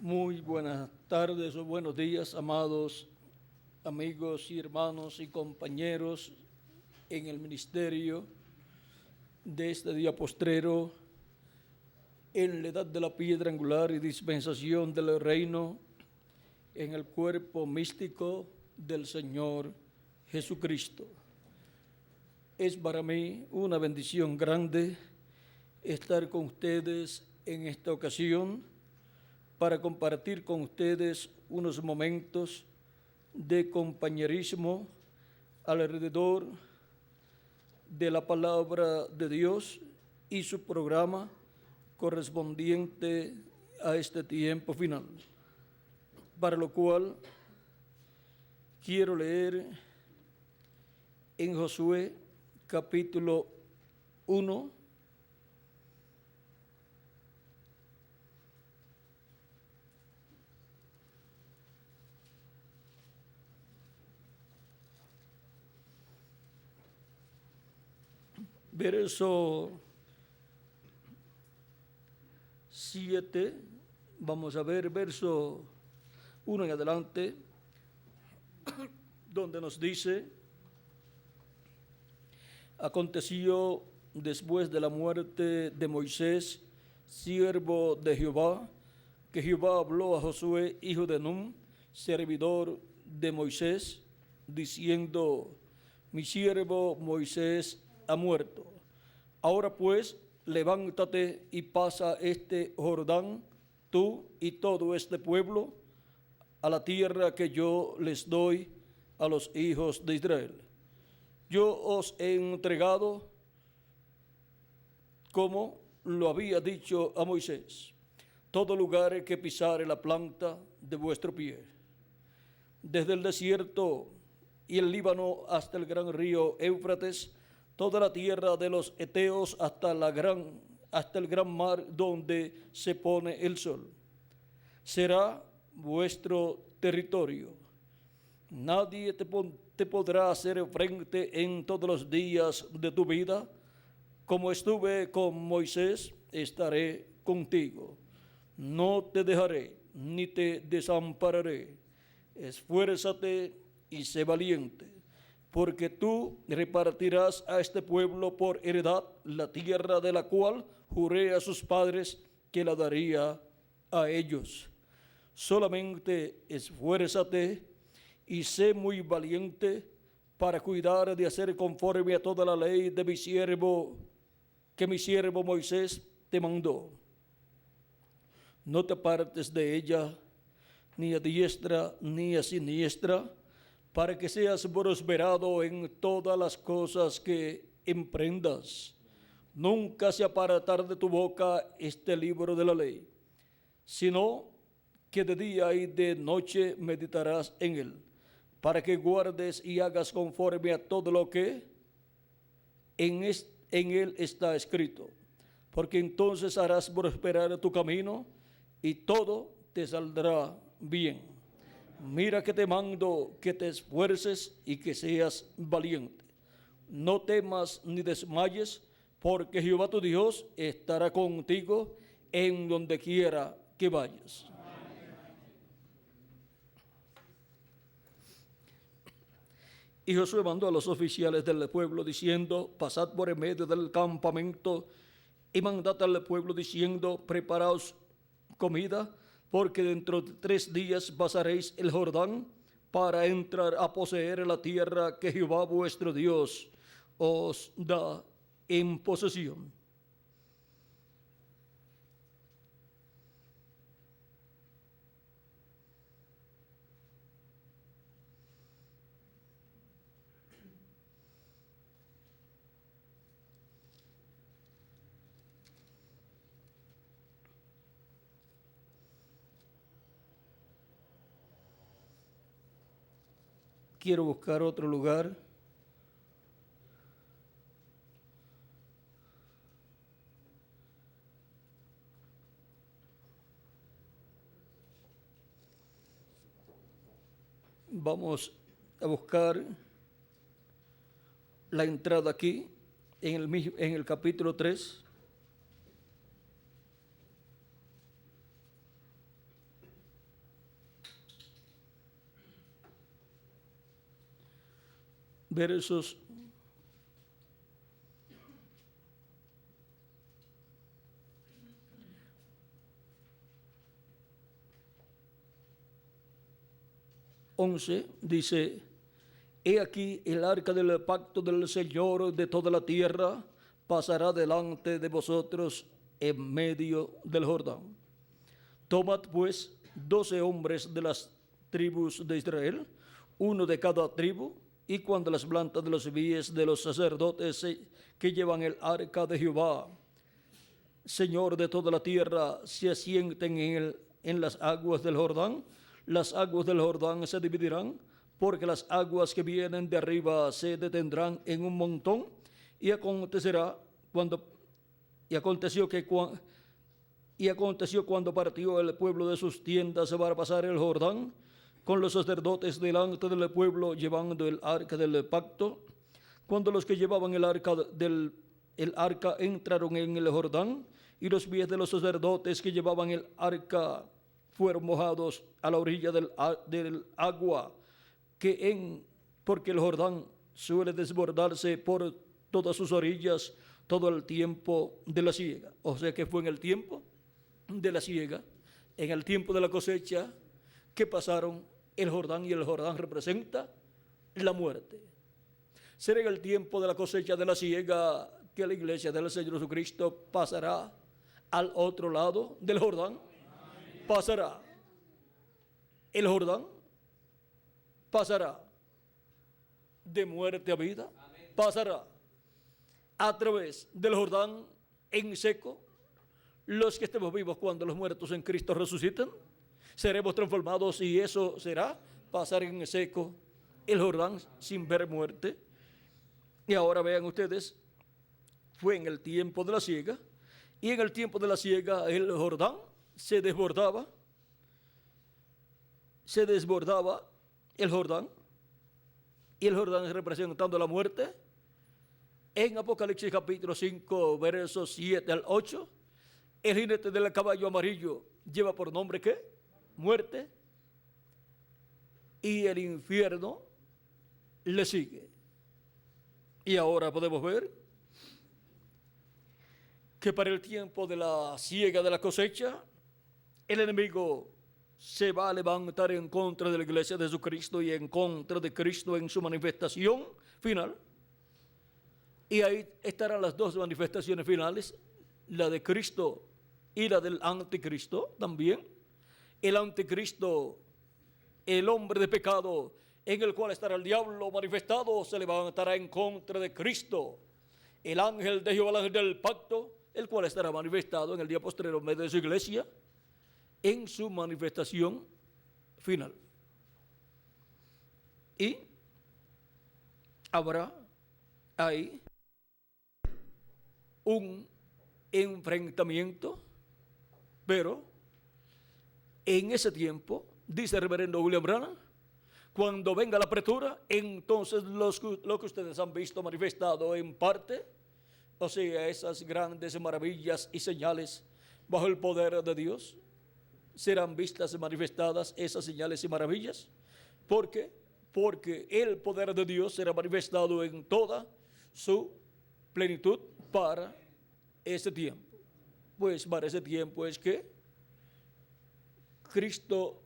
Muy buenas tardes o buenos días, amados amigos y hermanos y compañeros en el ministerio de este día postrero, en la edad de la piedra angular y dispensación del reino, en el cuerpo místico del Señor Jesucristo. Es para mí una bendición grande estar con ustedes en esta ocasión para compartir con ustedes unos momentos de compañerismo alrededor de la palabra de Dios y su programa correspondiente a este tiempo final, para lo cual quiero leer en Josué capítulo 1, verso 7, vamos a ver verso 1 en adelante, donde nos dice: aconteció después de la muerte de Moisés, siervo de Jehová, que Jehová habló a Josué, hijo de Nun, servidor de Moisés, diciendo: mi siervo Moisés ha muerto. Ahora pues, levántate y pasa este Jordán, tú y todo este pueblo, a la tierra que yo les doy a los hijos de Israel. Yo os he entregado, como lo había dicho a Moisés, todo lugar que pisare la planta de vuestro pie, desde el desierto y el Líbano hasta el gran río Éufrates, toda la tierra de los Eteos hasta el gran mar donde se pone el sol. Será vuestro territorio. Nadie te podrá hacer frente en todos los días de tu vida. Como estuve con Moisés, estaré contigo. No te dejaré ni te desampararé. Esfuérzate y sé valiente, porque tú repartirás a este pueblo por heredad la tierra de la cual juré a sus padres que la daría a ellos. Solamente esfuérzate y sé muy valiente para cuidar de hacer conforme a toda la ley de mi siervo, que mi siervo Moisés te mandó. No te apartes de ella, ni a diestra ni a siniestra, para que seas prosperado en todas las cosas que emprendas. Nunca se apartará de tu boca este libro de la ley, sino que de día y de noche meditarás en él, para que guardes y hagas conforme a todo lo que en él está escrito, porque entonces harás prosperar tu camino y todo te saldrá bien. Mira que te mando que te esfuerces y que seas valiente. No temas ni desmayes, porque Jehová tu Dios estará contigo en donde quiera que vayas. Y Josué mandó a los oficiales del pueblo diciendo: pasad por en medio del campamento y mandad al pueblo diciendo: preparaos comida, porque dentro de 3 días pasaréis el Jordán para entrar a poseer la tierra que Jehová vuestro Dios os da en posesión. Quiero buscar otro lugar. Vamos a buscar la entrada aquí, en el capítulo 3. versos 11 dice: he aquí el arca del pacto del Señor de toda la tierra pasará delante de vosotros en medio del Jordán. Tomad pues 12 hombres de las tribus de Israel, uno de cada tribu, y cuando las plantas de los pies de los sacerdotes que llevan el arca de Jehová, Señor de toda la tierra, se asienten en las aguas del Jordán, las aguas del Jordán se dividirán, porque las aguas que vienen de arriba se detendrán en un montón. Y aconteció cuando partió el pueblo de sus tiendas para pasar el Jordán, con los sacerdotes delante del pueblo llevando el arca del pacto, cuando los que llevaban el arca entraron en el Jordán, y los pies de los sacerdotes que llevaban el arca fueron mojados a la orilla del agua, porque el Jordán suele desbordarse por todas sus orillas todo el tiempo de la siega. O sea que fue en el tiempo de la siega, en el tiempo de la cosecha, que pasaron el Jordán, y el Jordán representa la muerte. Será en el tiempo de la cosecha de la siega que la iglesia del Señor Jesucristo pasará al otro lado del Jordán. Pasará el Jordán, pasará de muerte a vida, pasará a través del Jordán en seco. Los que estemos vivos cuando los muertos en Cristo resuciten, seremos transformados, y eso será pasar en seco el Jordán sin ver muerte. Y ahora vean ustedes, fue en el tiempo de la siega, y en el tiempo de la siega el Jordán se desbordaba el Jordán, y el Jordán representando la muerte. En Apocalipsis capítulo 5, versos 7 al 8, el jinete del caballo amarillo lleva por nombre ¿qué? Muerte, y el infierno le sigue. Y ahora podemos ver que para el tiempo de la siega de la cosecha, el enemigo se va a levantar en contra de la iglesia de Jesucristo y en contra de Cristo en su manifestación final. Y ahí estarán las dos manifestaciones finales, la de Cristo y la del anticristo también. El anticristo, el hombre de pecado, en el cual estará el diablo manifestado, se levantará en contra de Cristo. El ángel de Jehová, el ángel del pacto, el cual estará manifestado en el día postrero en medio de su iglesia, en su manifestación final. Y habrá ahí un enfrentamiento, pero en ese tiempo, dice el reverendo William Branham, cuando venga la apertura, entonces lo que ustedes han visto manifestado en parte, o sea, esas grandes maravillas y señales bajo el poder de Dios, serán vistas y manifestadas esas señales y maravillas. ¿Por qué? Porque el poder de Dios será manifestado en toda su plenitud para ese tiempo. Pues para ese tiempo es que Cristo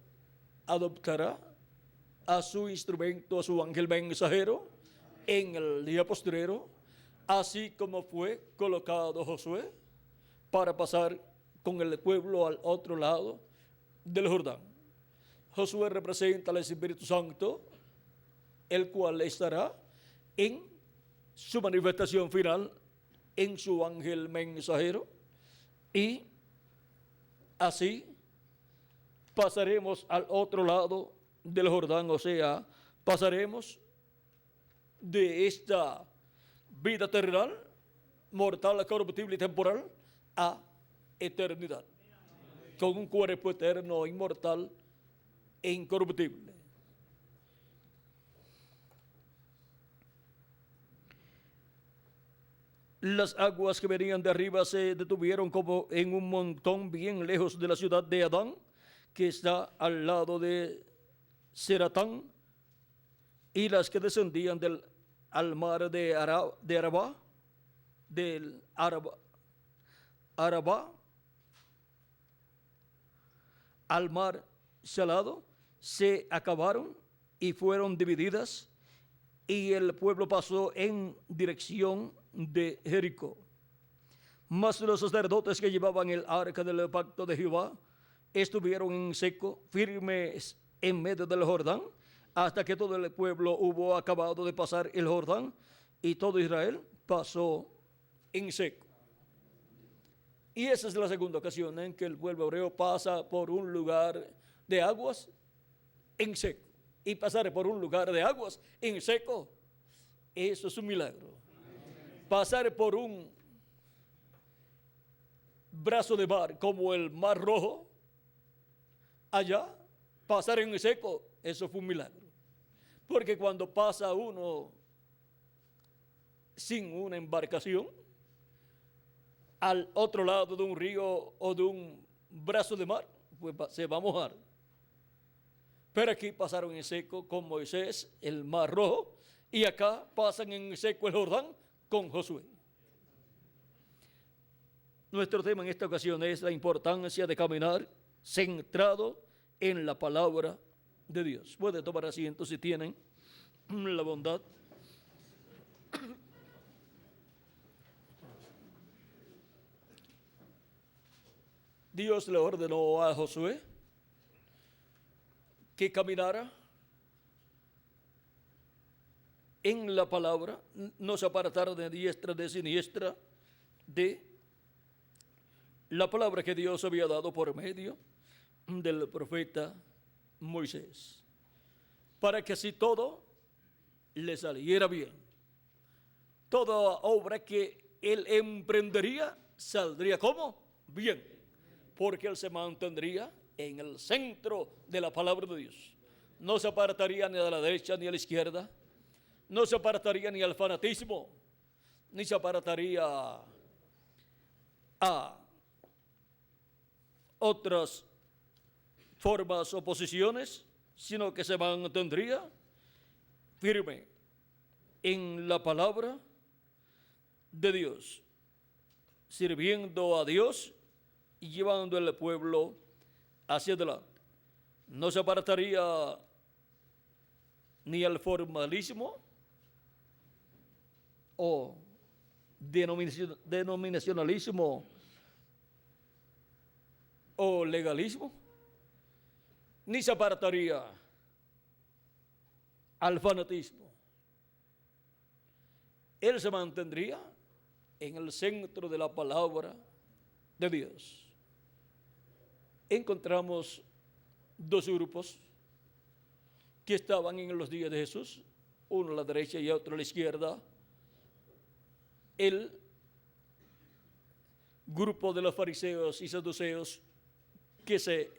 adoptará a su instrumento, a su ángel mensajero en el día postrero, así como fue colocado Josué para pasar con el pueblo al otro lado del Jordán. Josué representa al Espíritu Santo, el cual estará en su manifestación final en su ángel mensajero, y así pasaremos al otro lado del Jordán, o sea, pasaremos de esta vida terrenal, mortal, corruptible y temporal, a eternidad, con un cuerpo eterno, inmortal e incorruptible. Las aguas que venían de arriba se detuvieron como en un montón bien lejos de la ciudad de Adán, que está al lado de Zeratán, y las que descendían del al mar de Arabá, del Arabá, al mar salado, se acabaron y fueron divididas, y el pueblo pasó en dirección de Jericó. Mas los sacerdotes que llevaban el arca del pacto de Jehová estuvieron en seco, firmes en medio del Jordán, hasta que todo el pueblo hubo acabado de pasar el Jordán, y todo Israel pasó en seco. Y esa es la segunda ocasión en que el pueblo hebreo pasa por un lugar de aguas en seco. Y pasar por un lugar de aguas en seco, eso es un milagro. Pasar por un brazo de mar como el Mar Rojo, allá, pasar en seco, eso fue un milagro. Porque cuando pasa uno sin una embarcación al otro lado de un río o de un brazo de mar, pues se va a mojar. Pero aquí pasaron en seco con Moisés el Mar Rojo, y acá pasan en seco el Jordán con Josué. Nuestro tema en esta ocasión es la importancia de caminar centrado en la palabra de Dios. Puede tomar asiento si tienen la bondad. Dios le ordenó a Josué que caminara en la palabra, no se apartara de diestra, de siniestra, de la palabra que Dios había dado por medio del profeta Moisés, para que así todo le saliera bien. Toda obra que él emprendería saldría ¿cómo? Bien, porque él se mantendría en el centro de la palabra de Dios. No se apartaría ni a la derecha ni a la izquierda, no se apartaría ni al fanatismo, ni se apartaría a otras formas o posiciones, sino que se mantendría firme en la palabra de Dios, sirviendo a Dios y llevando al pueblo hacia adelante. No se apartaría ni al formalismo o denominacionalismo o legalismo, ni se apartaría al fanatismo. Él se mantendría en el centro de la palabra de Dios. Encontramos dos grupos que estaban en los días de Jesús, uno a la derecha y otro a la izquierda. El grupo de los fariseos y saduceos que se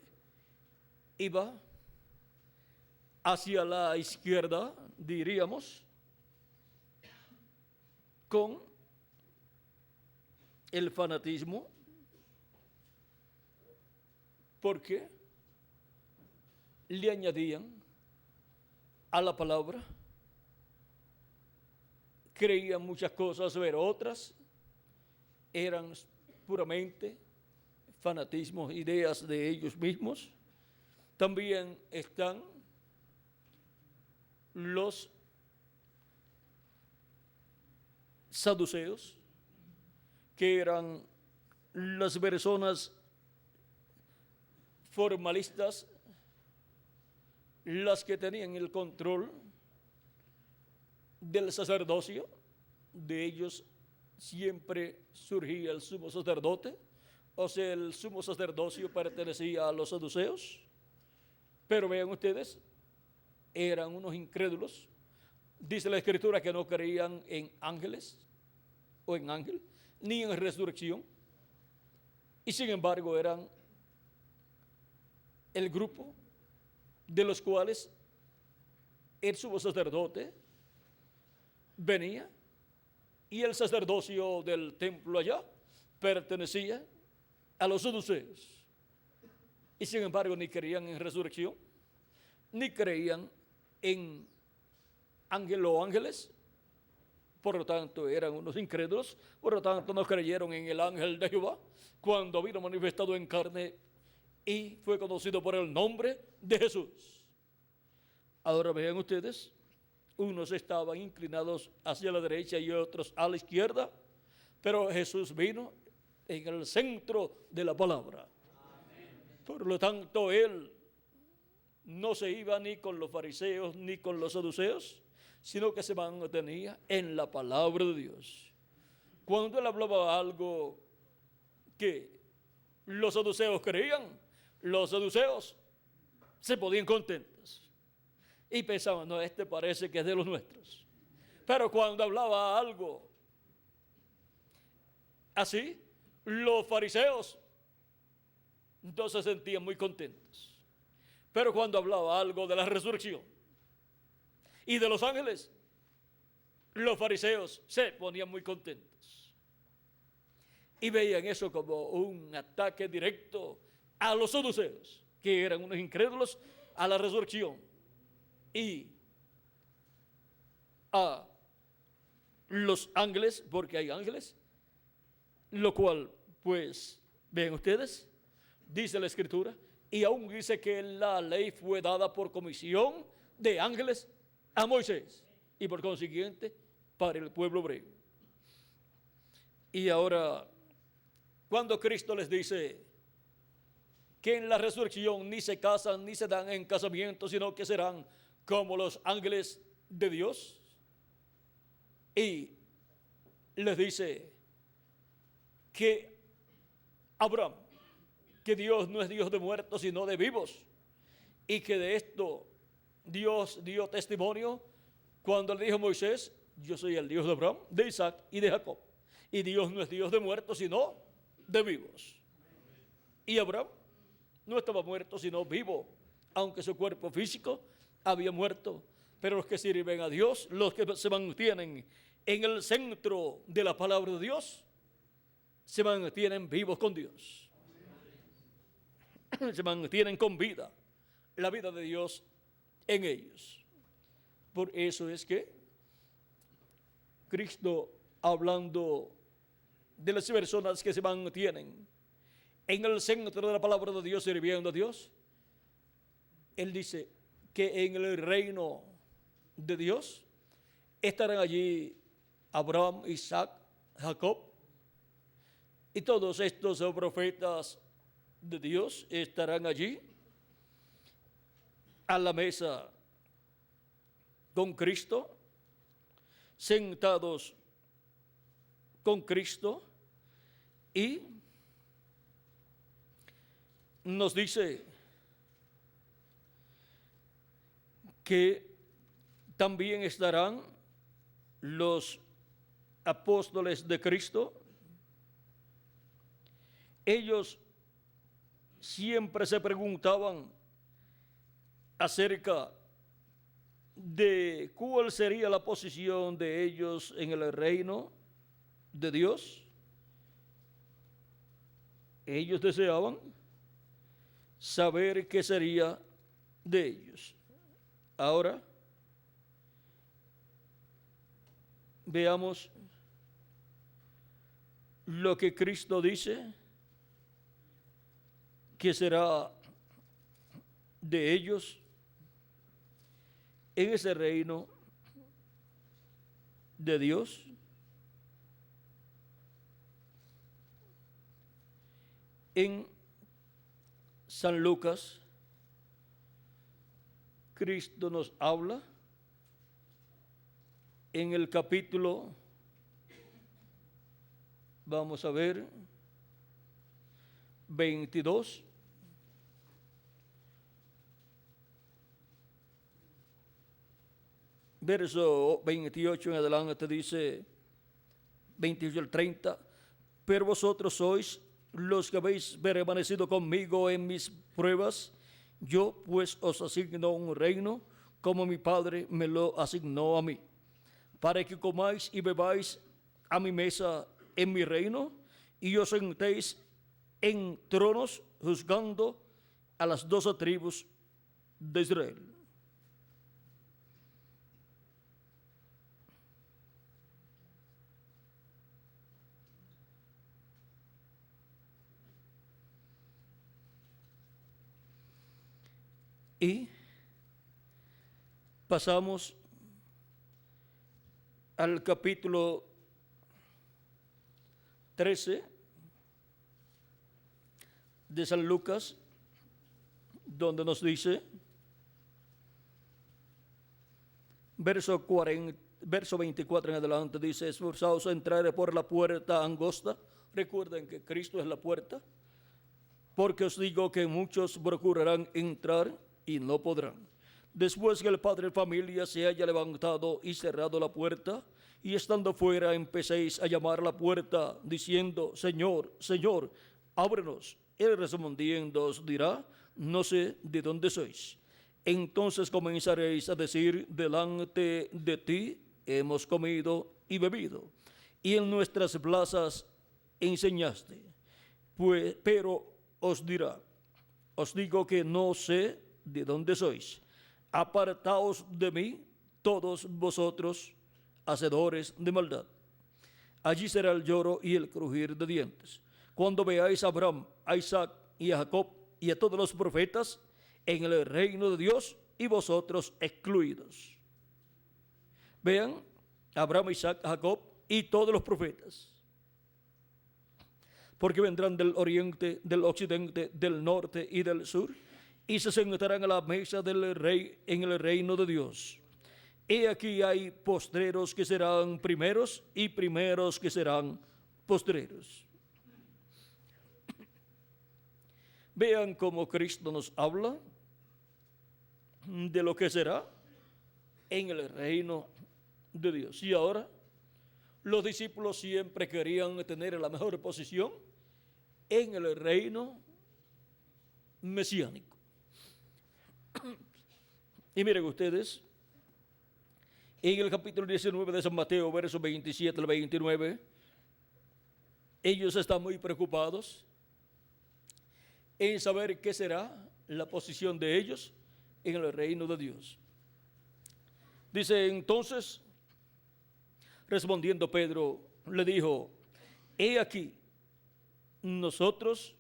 iba hacia la izquierda, diríamos, con el fanatismo, porque le añadían a la palabra, creían muchas cosas, pero otras eran puramente fanatismos, ideas de ellos mismos. También están los saduceos, que eran las personas formalistas, las que tenían el control del sacerdocio. De ellos siempre surgía el sumo sacerdote, o sea, el sumo sacerdocio pertenecía a los saduceos. Pero vean ustedes, eran unos incrédulos. Dice la Escritura que no creían en ángeles o en ángel, ni en resurrección, y sin embargo eran el grupo de los cuales el sumo sacerdote venía, y el sacerdocio del templo allá pertenecía a los saduceos, y sin embargo ni creían en resurrección, ni creían en ángel o ángeles, por lo tanto eran unos incrédulos, por lo tanto no creyeron en el ángel de Jehová cuando vino manifestado en carne y fue conocido por el nombre de Jesús. Ahora vean ustedes, unos estaban inclinados hacia la derecha y otros a la izquierda, pero Jesús vino en el centro de la palabra. Por lo tanto, él no se iba ni con los fariseos ni con los saduceos, sino que se mantenía en la palabra de Dios. Cuando él hablaba algo que los saduceos creían, los saduceos se podían contentos y pensaban, no, este parece que es de los nuestros. Pero cuando hablaba algo así, los fariseos entonces se sentían muy contentos. Pero cuando hablaba algo de la resurrección y de los ángeles, los fariseos se ponían muy contentos y veían eso como un ataque directo a los saduceos, que eran unos incrédulos a la resurrección, y a los ángeles, porque hay ángeles, lo cual, pues, ven ustedes, dice la Escritura, y aún dice que la ley fue dada por comisión de ángeles a Moisés, y por consiguiente, para el pueblo hebreo. Y ahora, cuando Cristo les dice que en la resurrección ni se casan ni se dan en casamiento, sino que serán como los ángeles de Dios, y les dice que Abraham, que Dios no es Dios de muertos, sino de vivos, y que de esto Dios dio testimonio cuando le dijo a Moisés, yo soy el Dios de Abraham, de Isaac y de Jacob, y Dios no es Dios de muertos, sino de vivos. Y Abraham no estaba muerto, sino vivo, aunque su cuerpo físico había muerto. Pero los que sirven a Dios, los que se mantienen en el centro de la palabra de Dios, se mantienen vivos con Dios. Se mantienen con vida, la vida de Dios en ellos. Por eso es que Cristo, hablando de las personas que se mantienen en el centro de la palabra de Dios, sirviendo a Dios, Él dice que en el reino de Dios estarán allí Abraham, Isaac, Jacob, y todos estos profetas de Dios estarán allí a la mesa con Cristo, sentados con Cristo, y nos dice que también estarán los apóstoles de Cristo. Ellos siempre se preguntaban acerca de cuál sería la posición de ellos en el reino de Dios. Ellos deseaban saber qué sería de ellos. Ahora, veamos lo que Cristo dice que será de ellos en ese reino de Dios. En San Lucas, Cristo nos habla en el capítulo, vamos a ver, 22, verso 28 en adelante, dice 28 al 30, pero vosotros sois los que habéis permanecido conmigo en mis pruebas, yo pues os asigno un reino, como mi Padre me lo asignó a mí, para que comáis y bebáis a mi mesa en mi reino, y os sentéis en tronos juzgando a las 12 tribus de Israel. Y pasamos al capítulo 13 de San Lucas, donde nos dice, verso 24 en adelante, dice: esforzaos a entrar por la puerta angosta. Recuerden que Cristo es la puerta, porque os digo que muchos procurarán entrar y no podrán. Después que el padre de familia se haya levantado y cerrado la puerta, y estando fuera empecéis a llamar a la puerta, diciendo: Señor, Señor, ábrenos. Él respondiendo os dirá: no sé de dónde sois. Entonces comenzaréis a decir: delante de ti hemos comido y bebido, y en nuestras plazas enseñaste. Pero os dirá: os digo que no sé de dónde sois. Apartaos de mí, todos vosotros, hacedores de maldad. Allí será el lloro y el crujir de dientes, cuando veáis a Abraham, a Isaac y a Jacob y a todos los profetas en el reino de Dios, y vosotros excluidos. Vean, Abraham, Isaac, Jacob y todos los profetas, porque vendrán del oriente, del occidente, del norte y del sur, y se sentarán a la mesa del rey en el reino de Dios. He aquí hay postreros que serán primeros y primeros que serán postreros. Vean cómo Cristo nos habla de lo que será en el reino de Dios. Y ahora, los discípulos siempre querían tener la mejor posición en el reino mesiánico. Y miren ustedes, en el capítulo 19 de San Mateo, versos 27 al 29, ellos están muy preocupados en saber qué será la posición de ellos en el reino de Dios. Dice: entonces, respondiendo Pedro, le dijo: he aquí, nosotros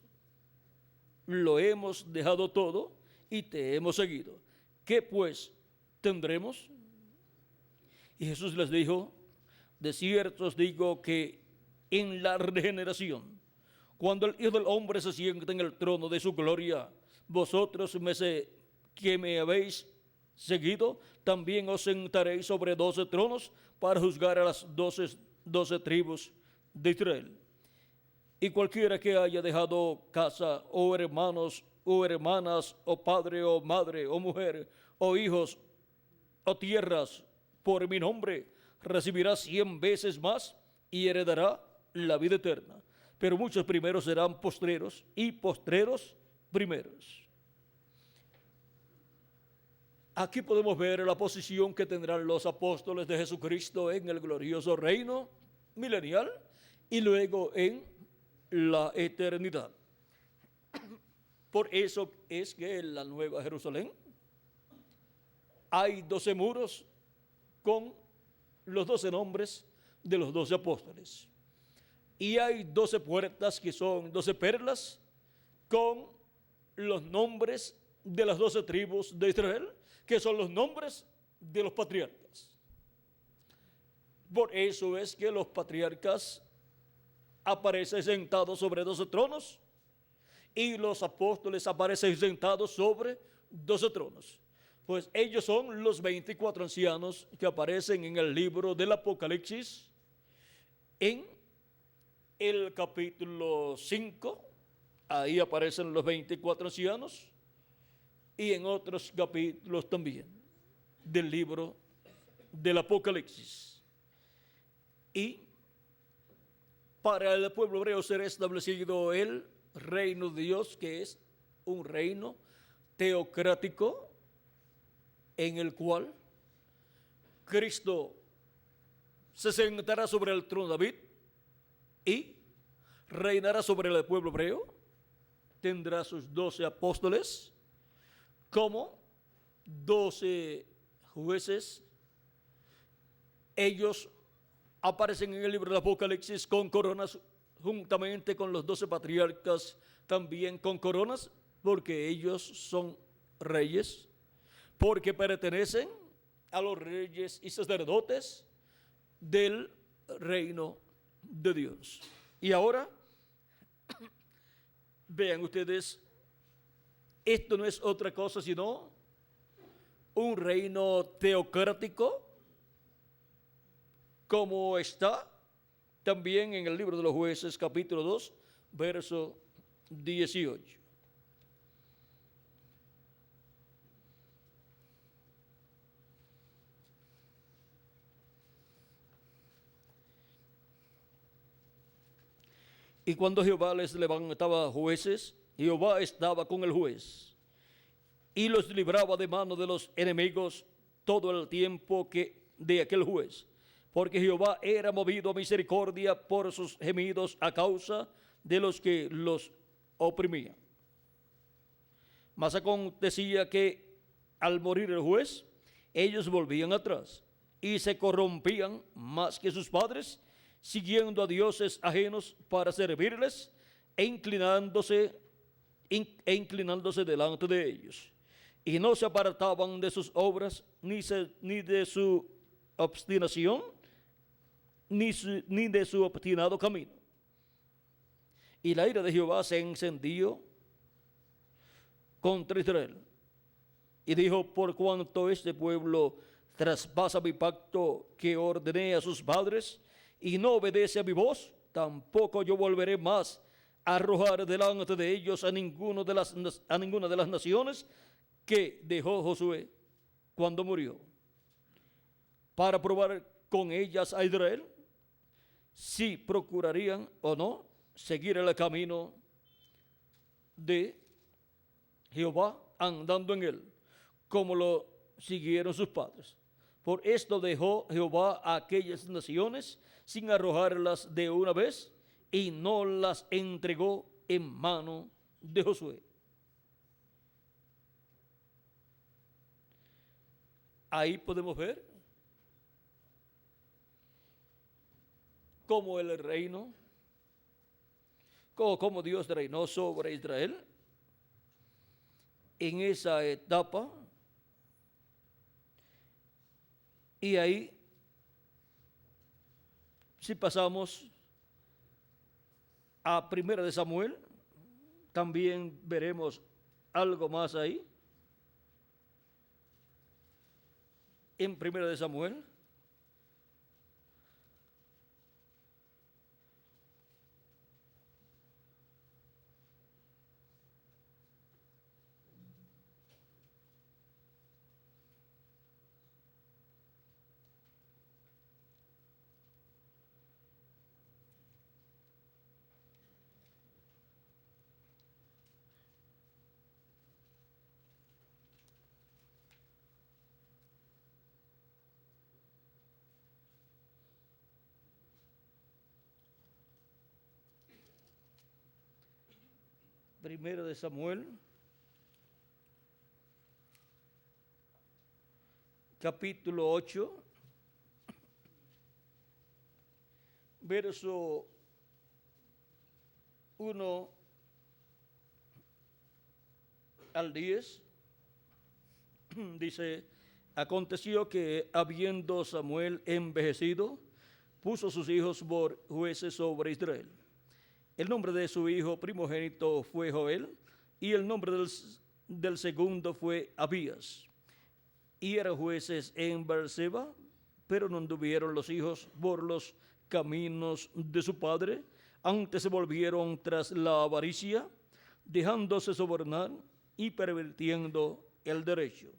lo hemos dejado todo y te hemos seguido. ¿Qué pues tendremos? Y Jesús les dijo: de cierto os digo que en la regeneración, cuando el Hijo del Hombre se siente en el trono de su gloria, vosotros que me habéis seguido, también os sentaréis sobre 12 tronos para juzgar a las 12 tribus de Israel. Y cualquiera que haya dejado casa, o hermanos, o hermanas, o padre, o madre, o mujer, o hijos, o tierras, por mi nombre, recibirá 100 veces más y heredará la vida eterna. Pero muchos primeros serán postreros, y postreros primeros. Aquí podemos ver la posición que tendrán los apóstoles de Jesucristo en el glorioso reino milenial y luego en la eternidad. Por eso es que en la Nueva Jerusalén hay 12 muros con los 12 nombres de los 12 apóstoles. Y hay 12 puertas que son 12 perlas con los nombres de las 12 tribus de Israel, que son los nombres de los patriarcas. Por eso es que los patriarcas aparecen sentados sobre 12 tronos y los apóstoles aparecen sentados sobre 12 tronos. Pues ellos son los 24 ancianos que aparecen en el libro del Apocalipsis, en el capítulo 5, ahí aparecen los 24 ancianos, y en otros capítulos también del libro del Apocalipsis. Y para el pueblo hebreo será establecido el reino de Dios, que es un reino teocrático en el cual Cristo se sentará sobre el trono de David y reinará sobre el pueblo hebreo. Tendrá sus 12 apóstoles como 12 jueces. Ellos aparecen en el libro del Apocalipsis con coronas, juntamente con los 12 patriarcas, también con coronas, porque ellos son reyes, porque pertenecen a los reyes y sacerdotes del reino de Dios. Y ahora, vean ustedes, esto no es otra cosa sino un reino teocrático, como está también en el libro de los Jueces, capítulo 2, verso 18. Y cuando Jehová les levantaba jueces, Jehová estaba con el juez y los libraba de mano de los enemigos todo el tiempo de aquel juez, porque Jehová era movido a misericordia por sus gemidos a causa de los que los oprimían. Mas acontecía que al morir el juez, ellos volvían atrás y se corrompían más que sus padres, siguiendo a dioses ajenos para servirles e inclinándose delante de ellos. Y no se apartaban de sus obras, ni de su obstinación, ni de su obstinado camino. Y la ira de Jehová se encendió contra Israel. Y dijo: por cuanto este pueblo traspasa mi pacto que ordené a sus padres, y no obedece a mi voz, tampoco yo volveré más a arrojar delante de ellos a ninguna de las naciones que dejó Josué cuando murió, para probar con ellas a Israel si procurarían o no seguir el camino de Jehová, andando en él, como lo siguieron sus padres. Por esto dejó Jehová a aquellas naciones sin arrojarlas de una vez, y no las entregó en mano de Josué. Ahí podemos ver cómo el reino, cómo Dios reinó sobre Israel en esa etapa. Y ahí, si pasamos a 1 de Samuel, también veremos algo más ahí. En 1 de Samuel, capítulo 8, verso 1 al 10, dice: aconteció que, habiendo Samuel envejecido, puso sus hijos por jueces sobre Israel. El nombre de su hijo primogénito fue Joel, y el nombre del segundo fue Abías. Y eran jueces en Beerseba, pero no anduvieron los hijos por los caminos de su padre, antes se volvieron tras la avaricia, dejándose sobornar y pervirtiendo el derecho.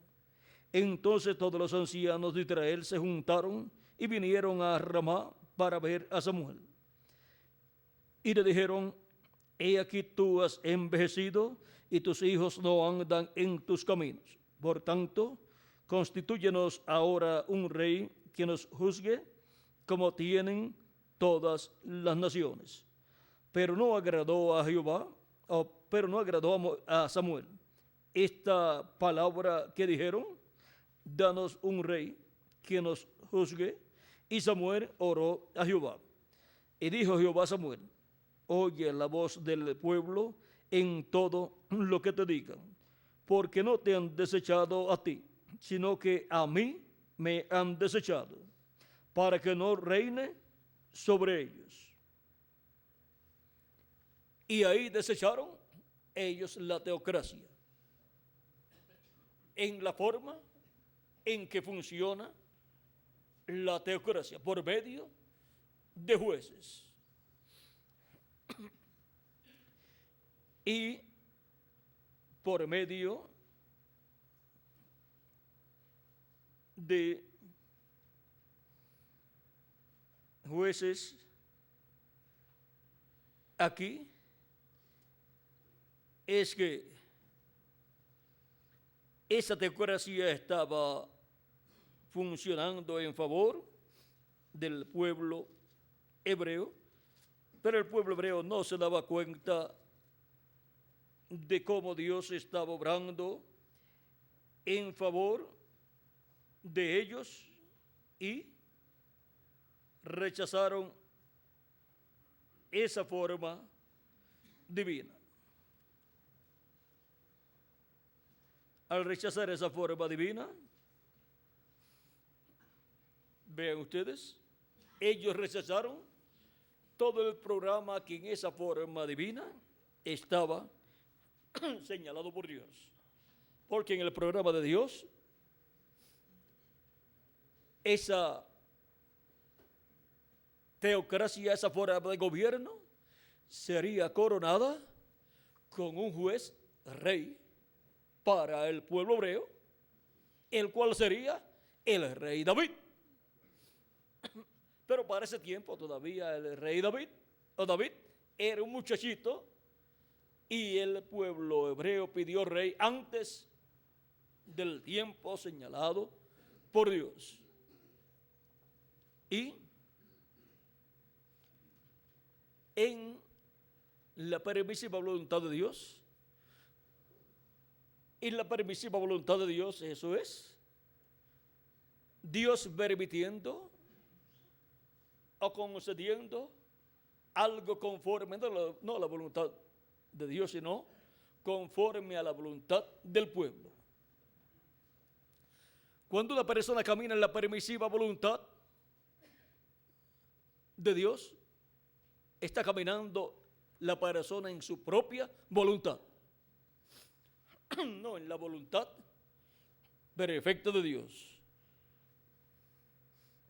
Entonces todos los ancianos de Israel se juntaron y vinieron a Ramá para ver a Samuel. Y le dijeron: he aquí tú has envejecido y tus hijos no andan en tus caminos. Por tanto, constitúyenos ahora un rey que nos juzgue como tienen todas las naciones. Pero no agradó a Jehová, pero no agradó a Samuel esta palabra que dijeron: danos un rey que nos juzgue. Y Samuel oró a Jehová. Y dijo Jehová a Samuel: oye la voz del pueblo en todo lo que te digan, porque no te han desechado a ti, sino que a mí me han desechado, para que no reine sobre ellos. Y ahí desecharon ellos la teocracia, en la forma en que funciona la teocracia, por medio de jueces. Y por medio de jueces aquí es que esa teocracia estaba funcionando en favor del pueblo hebreo, pero el pueblo hebreo no se daba cuenta de cómo Dios estaba obrando en favor de ellos y rechazaron esa forma divina. Al rechazar esa forma divina, vean ustedes, ellos rechazaron todo el programa que en esa forma divina estaba señalado por Dios. Porque en el programa de Dios, esa teocracia, esa forma de gobierno, sería coronada con un juez rey para el pueblo hebreo, el cual sería el rey David. Pero para ese tiempo todavía el rey David era un muchachito y el pueblo hebreo pidió rey antes del tiempo señalado por Dios. Y en la permisiva voluntad de Dios, eso es, Dios permitiendo o concediendo algo conforme, no a la voluntad de Dios, sino conforme a la voluntad del pueblo. Cuando una persona camina en la permisiva voluntad de Dios, está caminando la persona en su propia voluntad, no en la voluntad perfecta de Dios.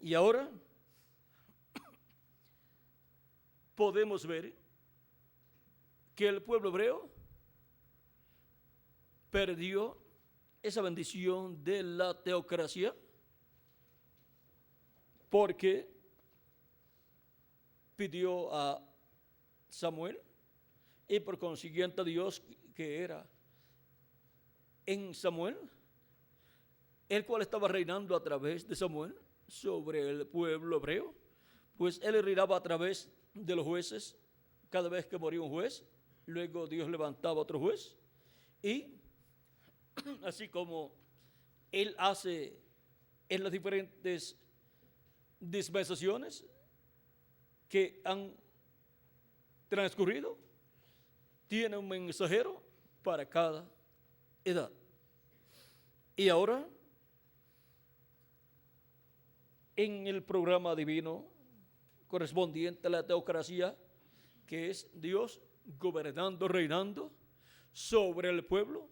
Y ahora podemos ver que el pueblo hebreo perdió esa bendición de la teocracia porque pidió a Samuel y por consiguiente a Dios, que era en Samuel, el cual estaba reinando a través de Samuel sobre el pueblo hebreo, pues él reinaba a través de los jueces. Cada vez que moría un juez, luego Dios levantaba otro juez, y así como él hace en las diferentes dispensaciones que han transcurrido, tiene un mensajero para cada edad. Y ahora, en el programa divino correspondiente a la teocracia, que es Dios gobernando, reinando sobre el pueblo,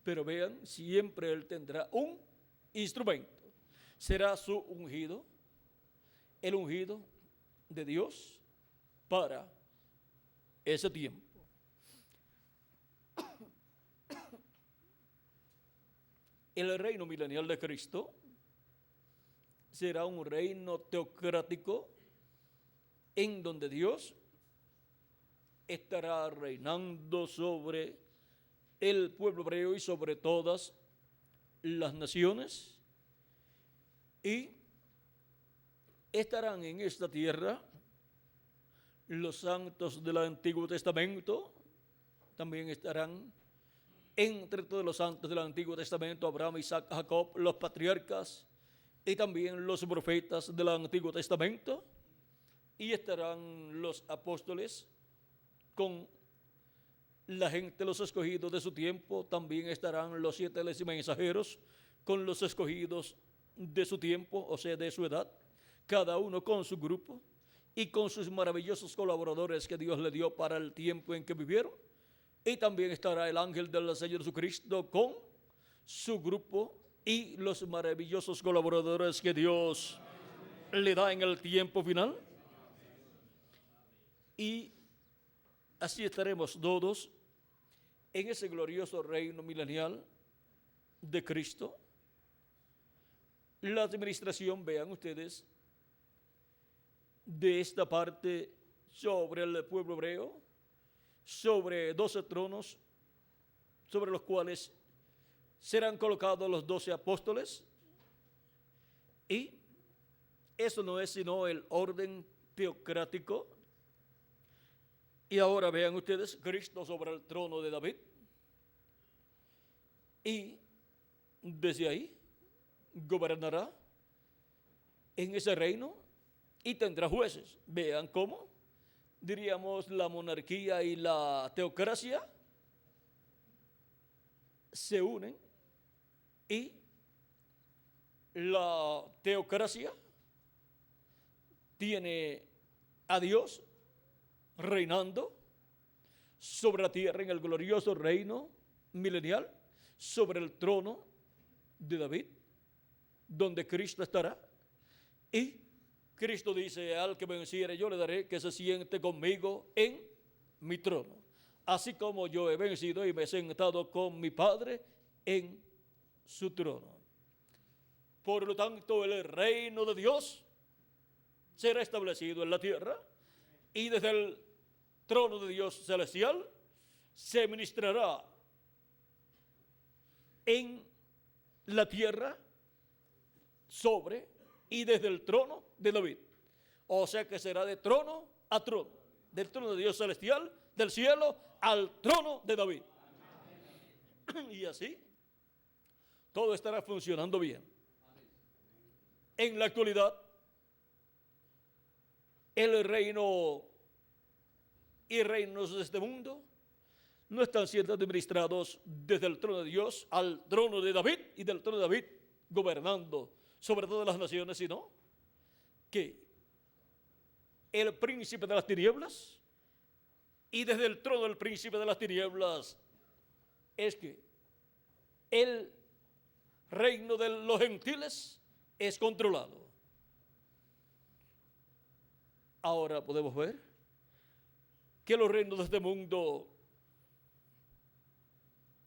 pero vean, siempre Él tendrá un instrumento. Será su ungido, el ungido de Dios para ese tiempo. El reino milenial de Cristo será un reino teocrático en donde Dios estará reinando sobre el pueblo hebreo y sobre todas las naciones, y estarán en esta tierra los santos del Antiguo Testamento. También estarán entre todos los santos del Antiguo Testamento Abraham, Isaac, Jacob, los patriarcas y también los profetas del Antiguo Testamento, y estarán los apóstoles con la gente, los escogidos de su tiempo, también estarán los 7 mensajeros con los escogidos de su tiempo, o sea, de su edad, cada uno con su grupo y con sus maravillosos colaboradores que Dios le dio para el tiempo en que vivieron. Y también estará el ángel del Señor Jesucristo con su grupo y los maravillosos colaboradores que Dios le da en el tiempo final. Y así estaremos todos en ese glorioso reino milenial de Cristo. La administración, vean ustedes, de esta parte sobre el pueblo hebreo, sobre 12 tronos, sobre los cuales serán colocados los 12 apóstoles. Y eso no es sino el orden teocrático. Y ahora vean ustedes, Cristo sobre el trono de David. Y desde ahí gobernará en ese reino y tendrá jueces. Vean cómo, diríamos, la monarquía y la teocracia se unen y la teocracia tiene a Dios reinando sobre la tierra en el glorioso reino milenial, sobre el trono de David, donde Cristo estará. Y Cristo dice: al que me venciere yo le daré que se siente conmigo en mi trono, así como yo he vencido y me he sentado con mi Padre en su trono. Por lo tanto, el reino de Dios será establecido en la tierra, y desde el trono de Dios celestial se ministrará en la tierra sobre y desde el trono de David. O sea que será de trono a trono, del trono de Dios celestial, del cielo, al trono de David. Y así todo estará funcionando bien. En la actualidad, el reino y reinos de este mundo no están siendo administrados desde el trono de Dios al trono de David y del trono de David gobernando sobre todas las naciones, sino que el príncipe de las tinieblas, y desde el trono del príncipe de las tinieblas es que el reino de los gentiles es controlado. Ahora podemos ver que los reinos de este mundo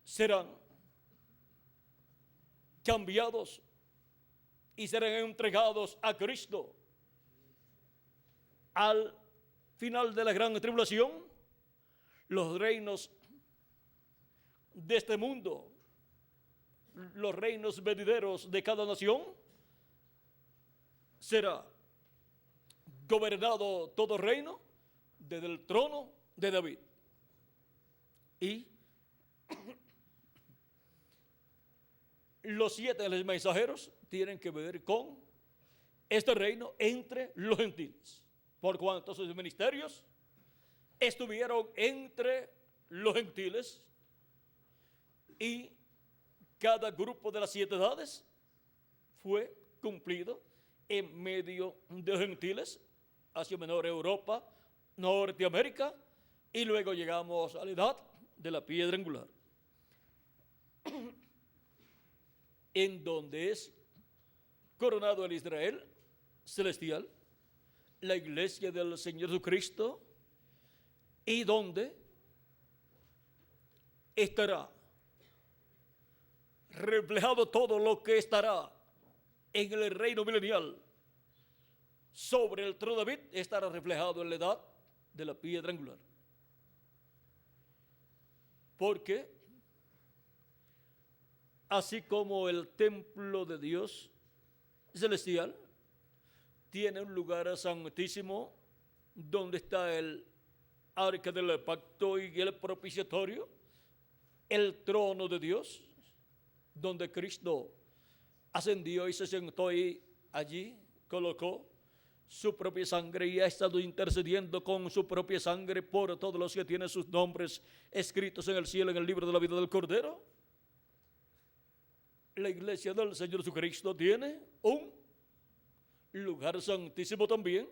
serán cambiados y serán entregados a Cristo al final de la gran tribulación. Los reinos de este mundo, los reinos venideros de cada nación, será gobernado todo reino desde el trono de David. Y los 7 mensajeros tienen que ver con este reino entre los gentiles, por cuanto sus ministerios estuvieron entre los gentiles, y cada grupo de las 7 edades fue cumplido en medio de los gentiles, Asia Menor, Europa, Norteamérica, y luego llegamos a la edad de la piedra angular, en donde es coronado el Israel celestial, la iglesia del Señor Jesucristo, y donde estará reflejado todo lo que estará en el reino milenial. Sobre el trono de David estará reflejado en la edad de la piedra angular. Porque así como el templo de Dios celestial tiene un lugar santísimo donde está el arca del pacto y el propiciatorio, el trono de Dios, donde Cristo ascendió y se sentó y allí colocó su propia sangre y ha estado intercediendo con su propia sangre por todos los que tienen sus nombres escritos en el cielo, en el libro de la vida del Cordero. La iglesia del Señor Jesucristo tiene un lugar santísimo también,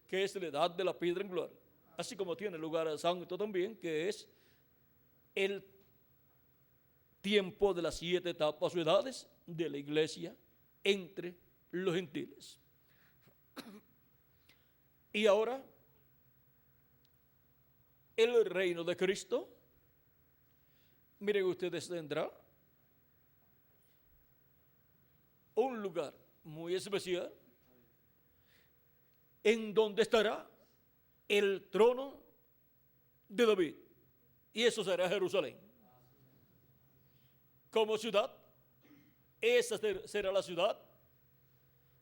que es la edad de la piedra angular, así como tiene lugar santo también, que es el tiempo de las 7 etapas o edades de la iglesia entre los gentiles. Y ahora, el reino de Cristo, miren ustedes, tendrá un lugar muy especial en donde estará el trono de David, y eso será Jerusalén. Como ciudad, esa será la ciudad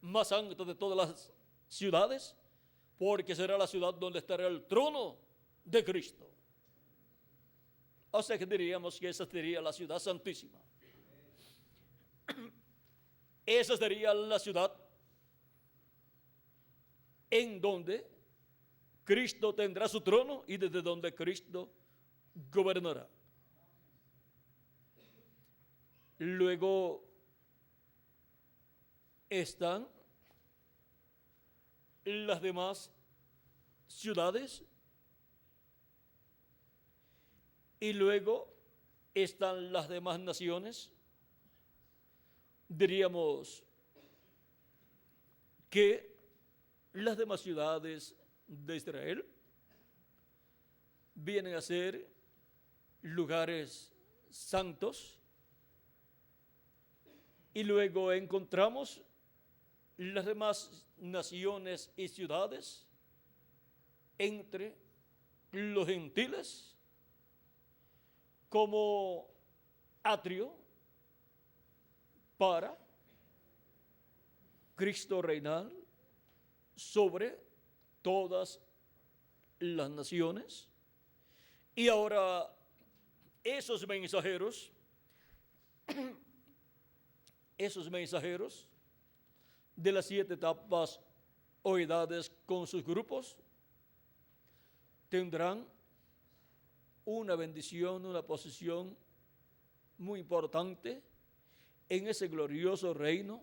más santa de todas las ciudades, porque será la ciudad donde estará el trono de Cristo. O sea que diríamos que esa sería la ciudad santísima. Esa sería la ciudad en donde Cristo tendrá su trono y desde donde Cristo gobernará. Luego están las demás ciudades y luego están las demás naciones. Diríamos que las demás ciudades de Israel vienen a ser lugares santos, y luego encontramos las demás naciones y ciudades entre los gentiles como atrio para Cristo reinar sobre todas las naciones. Y ahora esos mensajeros de las 7 etapas o edades con sus grupos tendrán una bendición, una posición muy importante en ese glorioso reino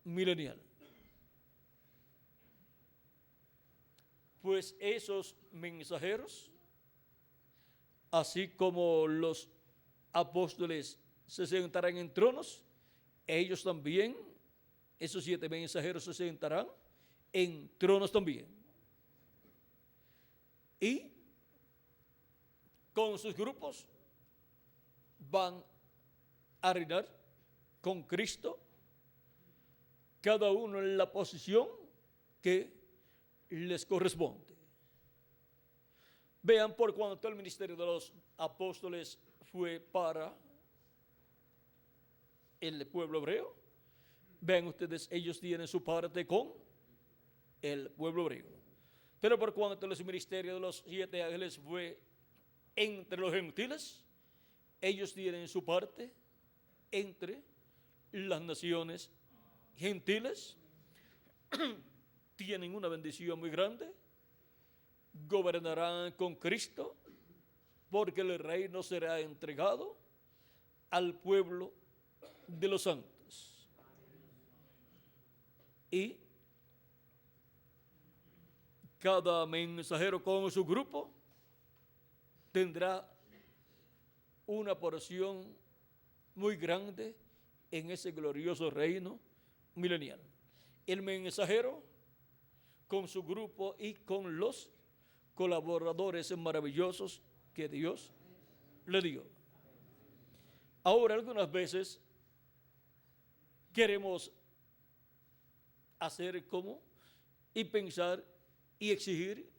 milenial. Pues esos mensajeros, así como los apóstoles se sentarán en tronos, ellos también, esos 7 mensajeros se sentarán en tronos también. Y con sus grupos van a reinar con Cristo, cada uno en la posición que les corresponde. Vean, por cuanto el ministerio de los apóstoles fue para el pueblo hebreo, vean ustedes, ellos tienen su parte con el pueblo hebreo. Pero por cuanto el ministerio de los 7 ángeles fue entre los gentiles, ellos tienen su parte entre las naciones gentiles. Tienen una bendición muy grande, gobernarán con Cristo, porque el reino será entregado al pueblo de los santos. Y cada mensajero con su grupo tendrá una porción muy grande en ese glorioso reino milenial. El mensajero con su grupo y con los colaboradores maravillosos que Dios le dio. Ahora, algunas veces queremos hacer como y pensar y exigir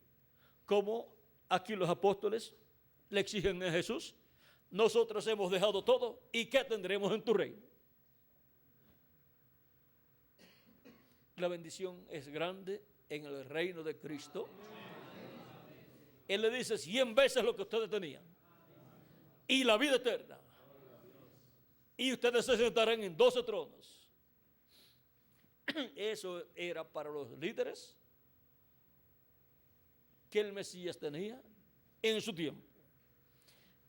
como aquí los apóstoles le exigen a Jesús: nosotros hemos dejado todo, ¿y qué tendremos en tu reino? La bendición es grande en el reino de Cristo. Él le dice 100 veces lo que ustedes tenían y la vida eterna, y ustedes se sentarán en 12 tronos. Eso era para los líderes que el Mesías tenía en su tiempo.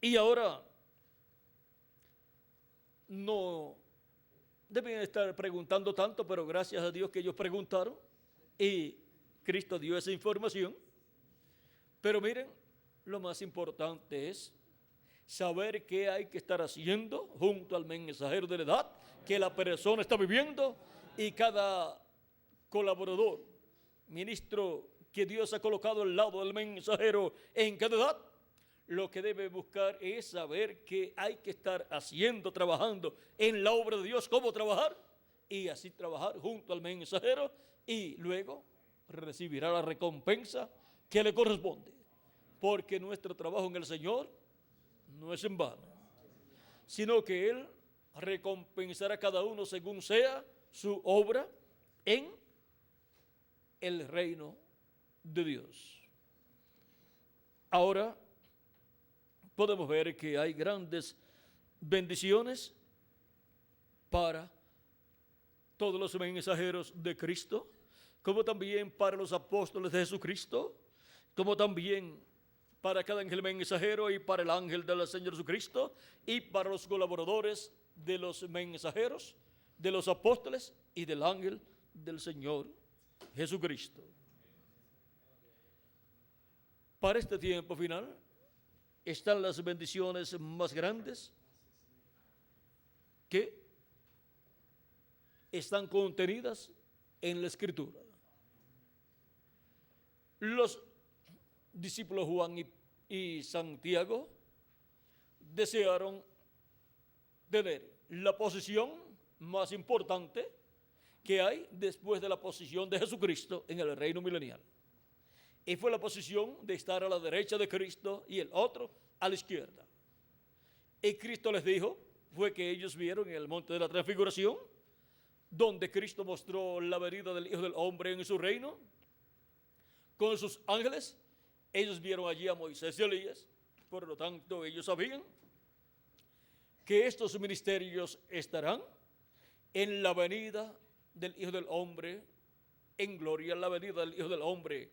Y ahora no deben estar preguntando tanto, pero gracias a Dios que ellos preguntaron y Cristo dio esa información. Pero miren, lo más importante es saber qué hay que estar haciendo junto al mensajero de la edad que la persona está viviendo, y cada colaborador, ministro que Dios ha colocado al lado del mensajero en cada edad, lo que debe buscar es saber qué hay que estar haciendo, trabajando en la obra de Dios, cómo trabajar, y así trabajar junto al mensajero, y luego recibirá la recompensa que le corresponde, porque nuestro trabajo en el Señor no es en vano, sino que Él recompensará a cada uno según sea su obra en el reino de Dios. Ahora podemos ver que hay grandes bendiciones para todos los mensajeros de Cristo, como también para los apóstoles de Jesucristo, como también para cada ángel mensajero y para el ángel del Señor Jesucristo, y para los colaboradores de los mensajeros, de los apóstoles y del ángel del Señor Jesucristo. Para este tiempo final están las bendiciones más grandes que están contenidas en la Escritura. Los discípulos Juan y Santiago desearon tener la posición más importante que hay después de la posición de Jesucristo en el reino milenial. Y fue la posición de estar a la derecha de Cristo y el otro a la izquierda. Y Cristo les dijo, fue que ellos vieron en el monte de la transfiguración, donde Cristo mostró la venida del Hijo del Hombre en su reino, con sus ángeles. Ellos vieron allí a Moisés y Elías, por lo tanto ellos sabían que estos ministerios estarán en la venida del Hijo del Hombre, en gloria, la venida del Hijo del Hombre,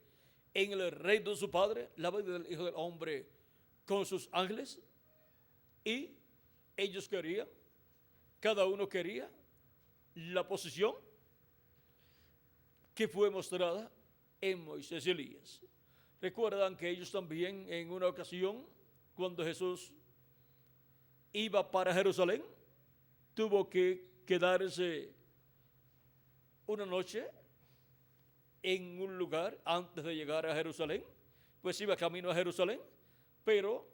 en el reino de su Padre, la venida del Hijo del Hombre con sus ángeles. Y ellos querían, cada uno quería la posición que fue mostrada en Moisés y Elías. Recuerdan que ellos también en una ocasión, cuando Jesús iba para Jerusalén, tuvo que quedarse una noche en un lugar antes de llegar a Jerusalén, pues iba camino a Jerusalén, pero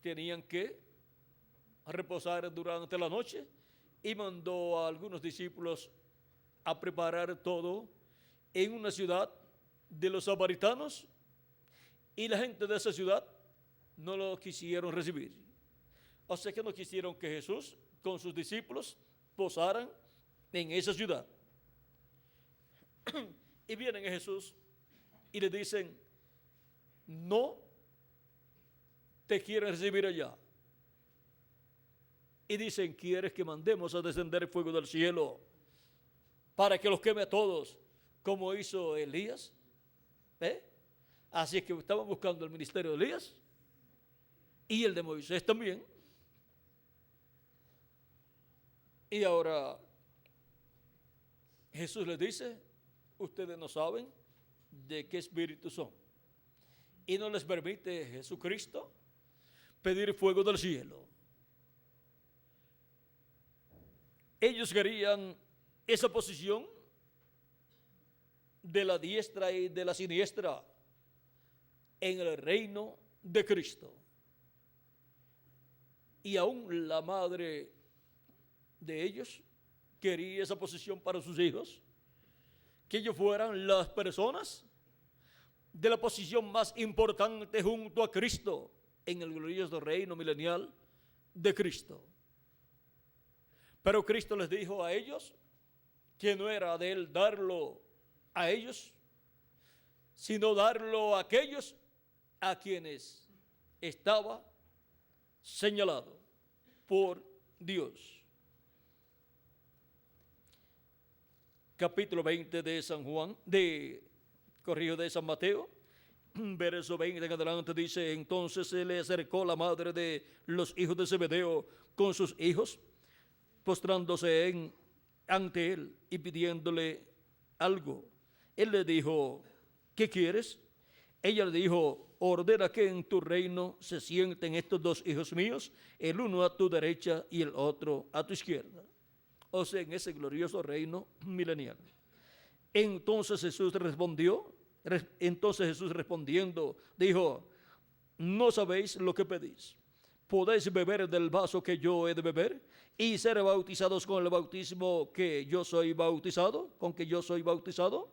tenían que reposar durante la noche, y mandó a algunos discípulos a preparar todo en una ciudad de los samaritanos, y la gente de esa ciudad no lo quisieron recibir. O sea que no quisieron que Jesús con sus discípulos posaran en esa ciudad. Y vienen a Jesús y le dicen, no te quieren recibir allá. Y dicen, ¿quieres que mandemos a descender el fuego del cielo para que los queme a todos, como hizo Elías? Así que estaban buscando el ministerio de Elías y el de Moisés también. Y ahora Jesús les dice, ustedes no saben de qué espíritu son, y no les permite Jesucristo pedir fuego del cielo. Ellos querían esa posición de la diestra y de la siniestra en el reino de Cristo. Y aún la madre de ellos quería esa posición para sus hijos, que ellos fueran las personas de la posición más importante junto a Cristo en el glorioso reino milenial de Cristo. Pero Cristo les dijo a ellos que no era de Él darlo a ellos, sino darlo a aquellos a quienes estaba señalado por Dios. capítulo 20 de San Juan, de San Mateo, verso 20 en adelante dice: entonces se le acercó la madre de los hijos de Zebedeo con sus hijos, postrándose ante él y pidiéndole algo. Él le dijo: ¿qué quieres? Ella le dijo: ordena que en tu reino se sienten estos dos hijos míos, el uno a tu derecha y el otro a tu izquierda. O sea, en ese glorioso reino milenial. Entonces Jesús respondiendo dijo: no sabéis lo que pedís. ¿Podéis beber del vaso que yo he de beber y ser bautizados con el bautismo con que yo soy bautizado?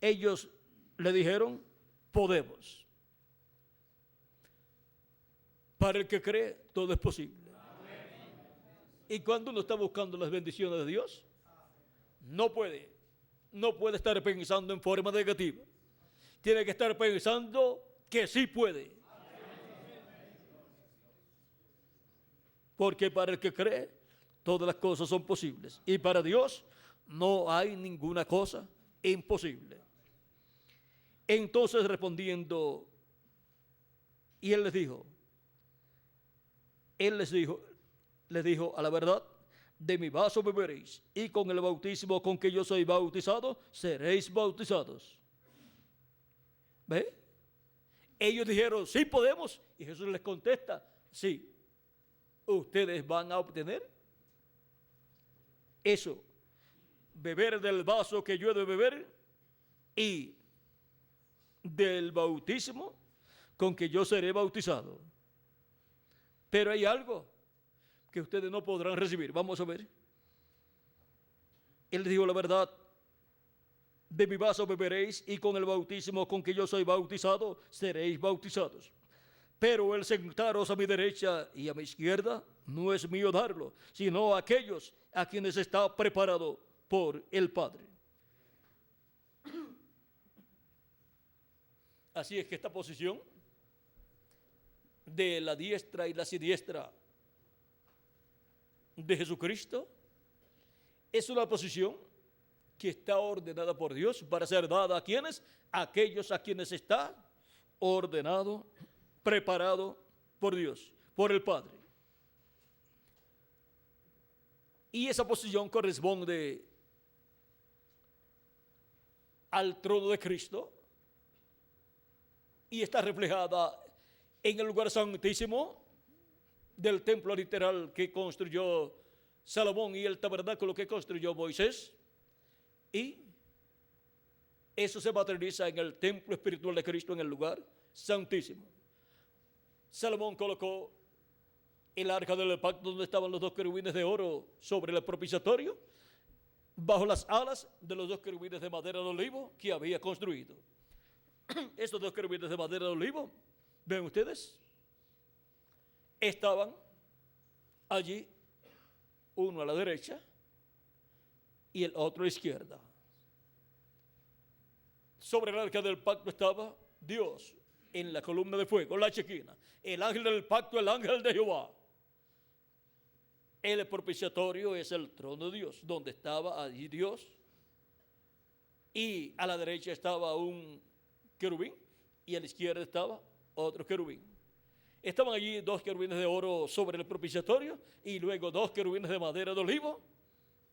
Ellos le dijeron: podemos. Para el que cree, todo es posible. Y cuando uno está buscando las bendiciones de Dios, no puede estar pensando en forma negativa. Tiene que estar pensando que sí puede. Porque para el que cree, todas las cosas son posibles. Y para Dios no hay ninguna cosa imposible. Entonces respondiendo, y él les dijo, a la verdad, de mi vaso beberéis, y con el bautismo con que yo soy bautizado, seréis bautizados. ¿Ve? Ellos dijeron: sí podemos, y Jesús les contesta: sí, ustedes van a obtener eso, beber del vaso que yo he de beber y del bautismo con que yo seré bautizado. Pero hay algo que ustedes no podrán recibir. Vamos a ver. Él dijo: la verdad, de mi vaso beberéis, y con el bautismo con que yo soy bautizado seréis bautizados. Pero el sentaros a mi derecha y a mi izquierda no es mío darlo, sino a aquellos a quienes está preparado por el Padre. Así es que esta posición de la diestra y la siniestra de Jesucristo es una posición que está ordenada por Dios para ser dada a quienes, aquellos a quienes está ordenado, preparado por Dios, por el Padre. Y esa posición corresponde al trono de Cristo y está reflejada en el lugar santísimo del templo literal que construyó Salomón y el tabernáculo que construyó Moisés. Y eso se materializa en el templo espiritual de Cristo, en el lugar santísimo. Salomón colocó el arca del pacto donde estaban los dos querubines de oro sobre el propiciatorio, bajo las alas de los dos querubines de madera de olivo que había construido. Estos dos querubines de madera de olivo, ven ustedes, estaban allí, uno a la derecha y el otro a la izquierda. Sobre el arca del pacto estaba Dios en la columna de fuego, la chequina, el ángel del pacto, el ángel de Jehová. El propiciatorio es el trono de Dios, donde estaba allí Dios, y a la derecha estaba un querubín y a la izquierda estaba otro querubín. Estaban allí dos querubines de oro sobre el propiciatorio y luego dos querubines de madera de olivo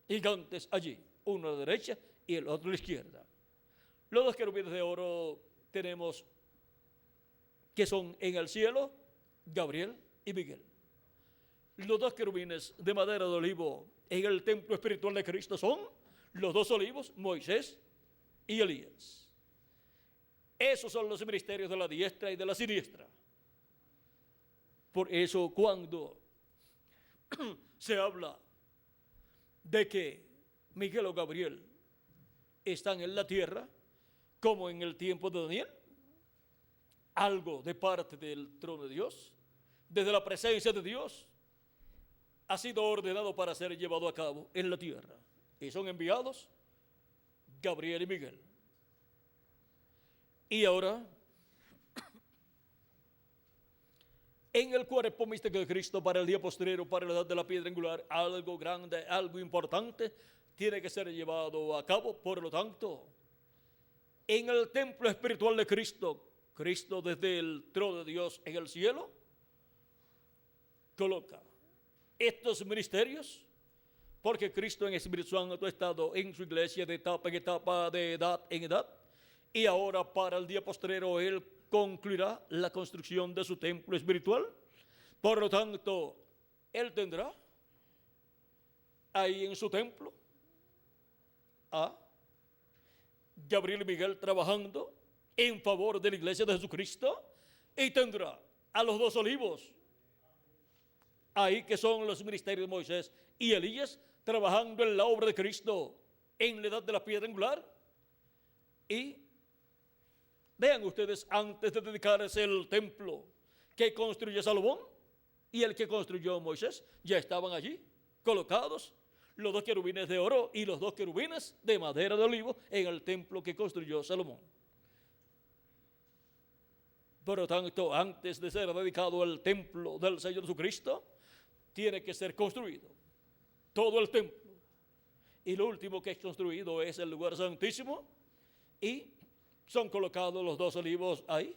gigantes allí, uno a la derecha y el otro a la izquierda. Los dos querubines de oro tenemos que son en el cielo Gabriel y Miguel. Los dos querubines de madera de olivo en el templo espiritual de Cristo son los dos olivos, Moisés y Elías. Esos son los ministerios de la diestra y de la siniestra. Por eso cuando se habla de que Miguel o Gabriel están en la tierra, como en el tiempo de Daniel, algo de parte del trono de Dios, desde la presencia de Dios, ha sido ordenado para ser llevado a cabo en la tierra. Y son enviados Gabriel y Miguel. Y ahora, en el cuerpo místico de Cristo para el día postrero, para la edad de la piedra angular, algo grande, algo importante, tiene que ser llevado a cabo. Por lo tanto, en el templo espiritual de Cristo, Cristo desde el trono de Dios en el cielo, coloca estos ministerios, porque Cristo en Espíritu Santo ha estado en su iglesia de etapa en etapa, de edad en edad, y ahora para el día postrero Él concluirá la construcción de su templo espiritual. Por lo tanto, Él tendrá ahí en su templo a Gabriel y Miguel trabajando en favor de la iglesia de Jesucristo, y tendrá a los dos olivos ahí, que son los ministerios de Moisés y Elías, trabajando en la obra de Cristo en la edad de la piedra angular. Y vean ustedes, antes de dedicarse el templo que construyó Salomón y el que construyó Moisés, ya estaban allí colocados los dos querubines de oro y los dos querubines de madera de olivo en el templo que construyó Salomón. Por lo tanto, antes de ser dedicado el templo del Señor Jesucristo, tiene que ser construido todo el templo. Y lo último que es construido es el lugar santísimo, y son colocados los dos olivos ahí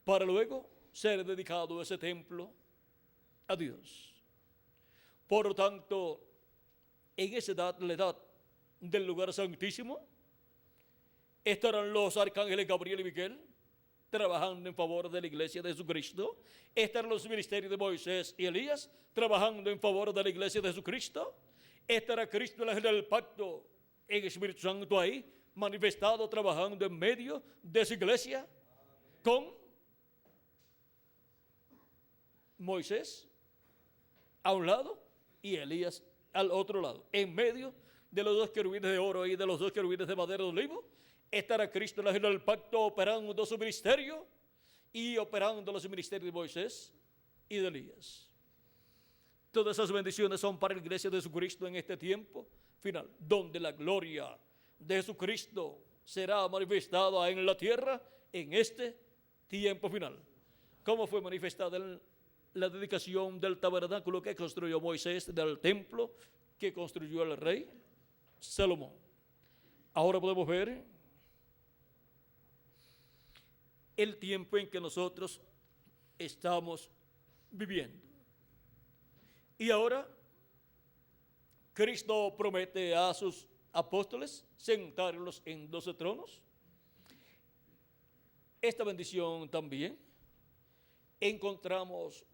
para luego ser dedicado ese templo a Dios. Por lo tanto, en esa edad, la edad del lugar santísimo, estarán los arcángeles Gabriel y Miguel trabajando en favor de la iglesia de Jesucristo. Estarán los ministerios de Moisés y Elías trabajando en favor de la iglesia de Jesucristo. Estará Cristo, el ángel del pacto, en Espíritu Santo ahí, manifestado, trabajando en medio de su iglesia, con Moisés a un lado y Elías al otro lado. En medio de los dos querubines de oro y de los dos querubines de madera de olivo, estará Cristo, el ángel del pacto, operando su ministerio y operando los ministerios de Moisés y de Elías. Todas esas bendiciones son para la iglesia de Jesucristo en este tiempo final, donde la gloria de Jesucristo será manifestada en la tierra en este tiempo final. ¿Cómo fue manifestada en la dedicación del tabernáculo que construyó Moisés, del templo que construyó el rey Salomón? Ahora podemos ver el tiempo en que nosotros estamos viviendo. Y ahora Cristo promete a sus apóstoles sentarlos en 12 tronos. Esta bendición también encontramos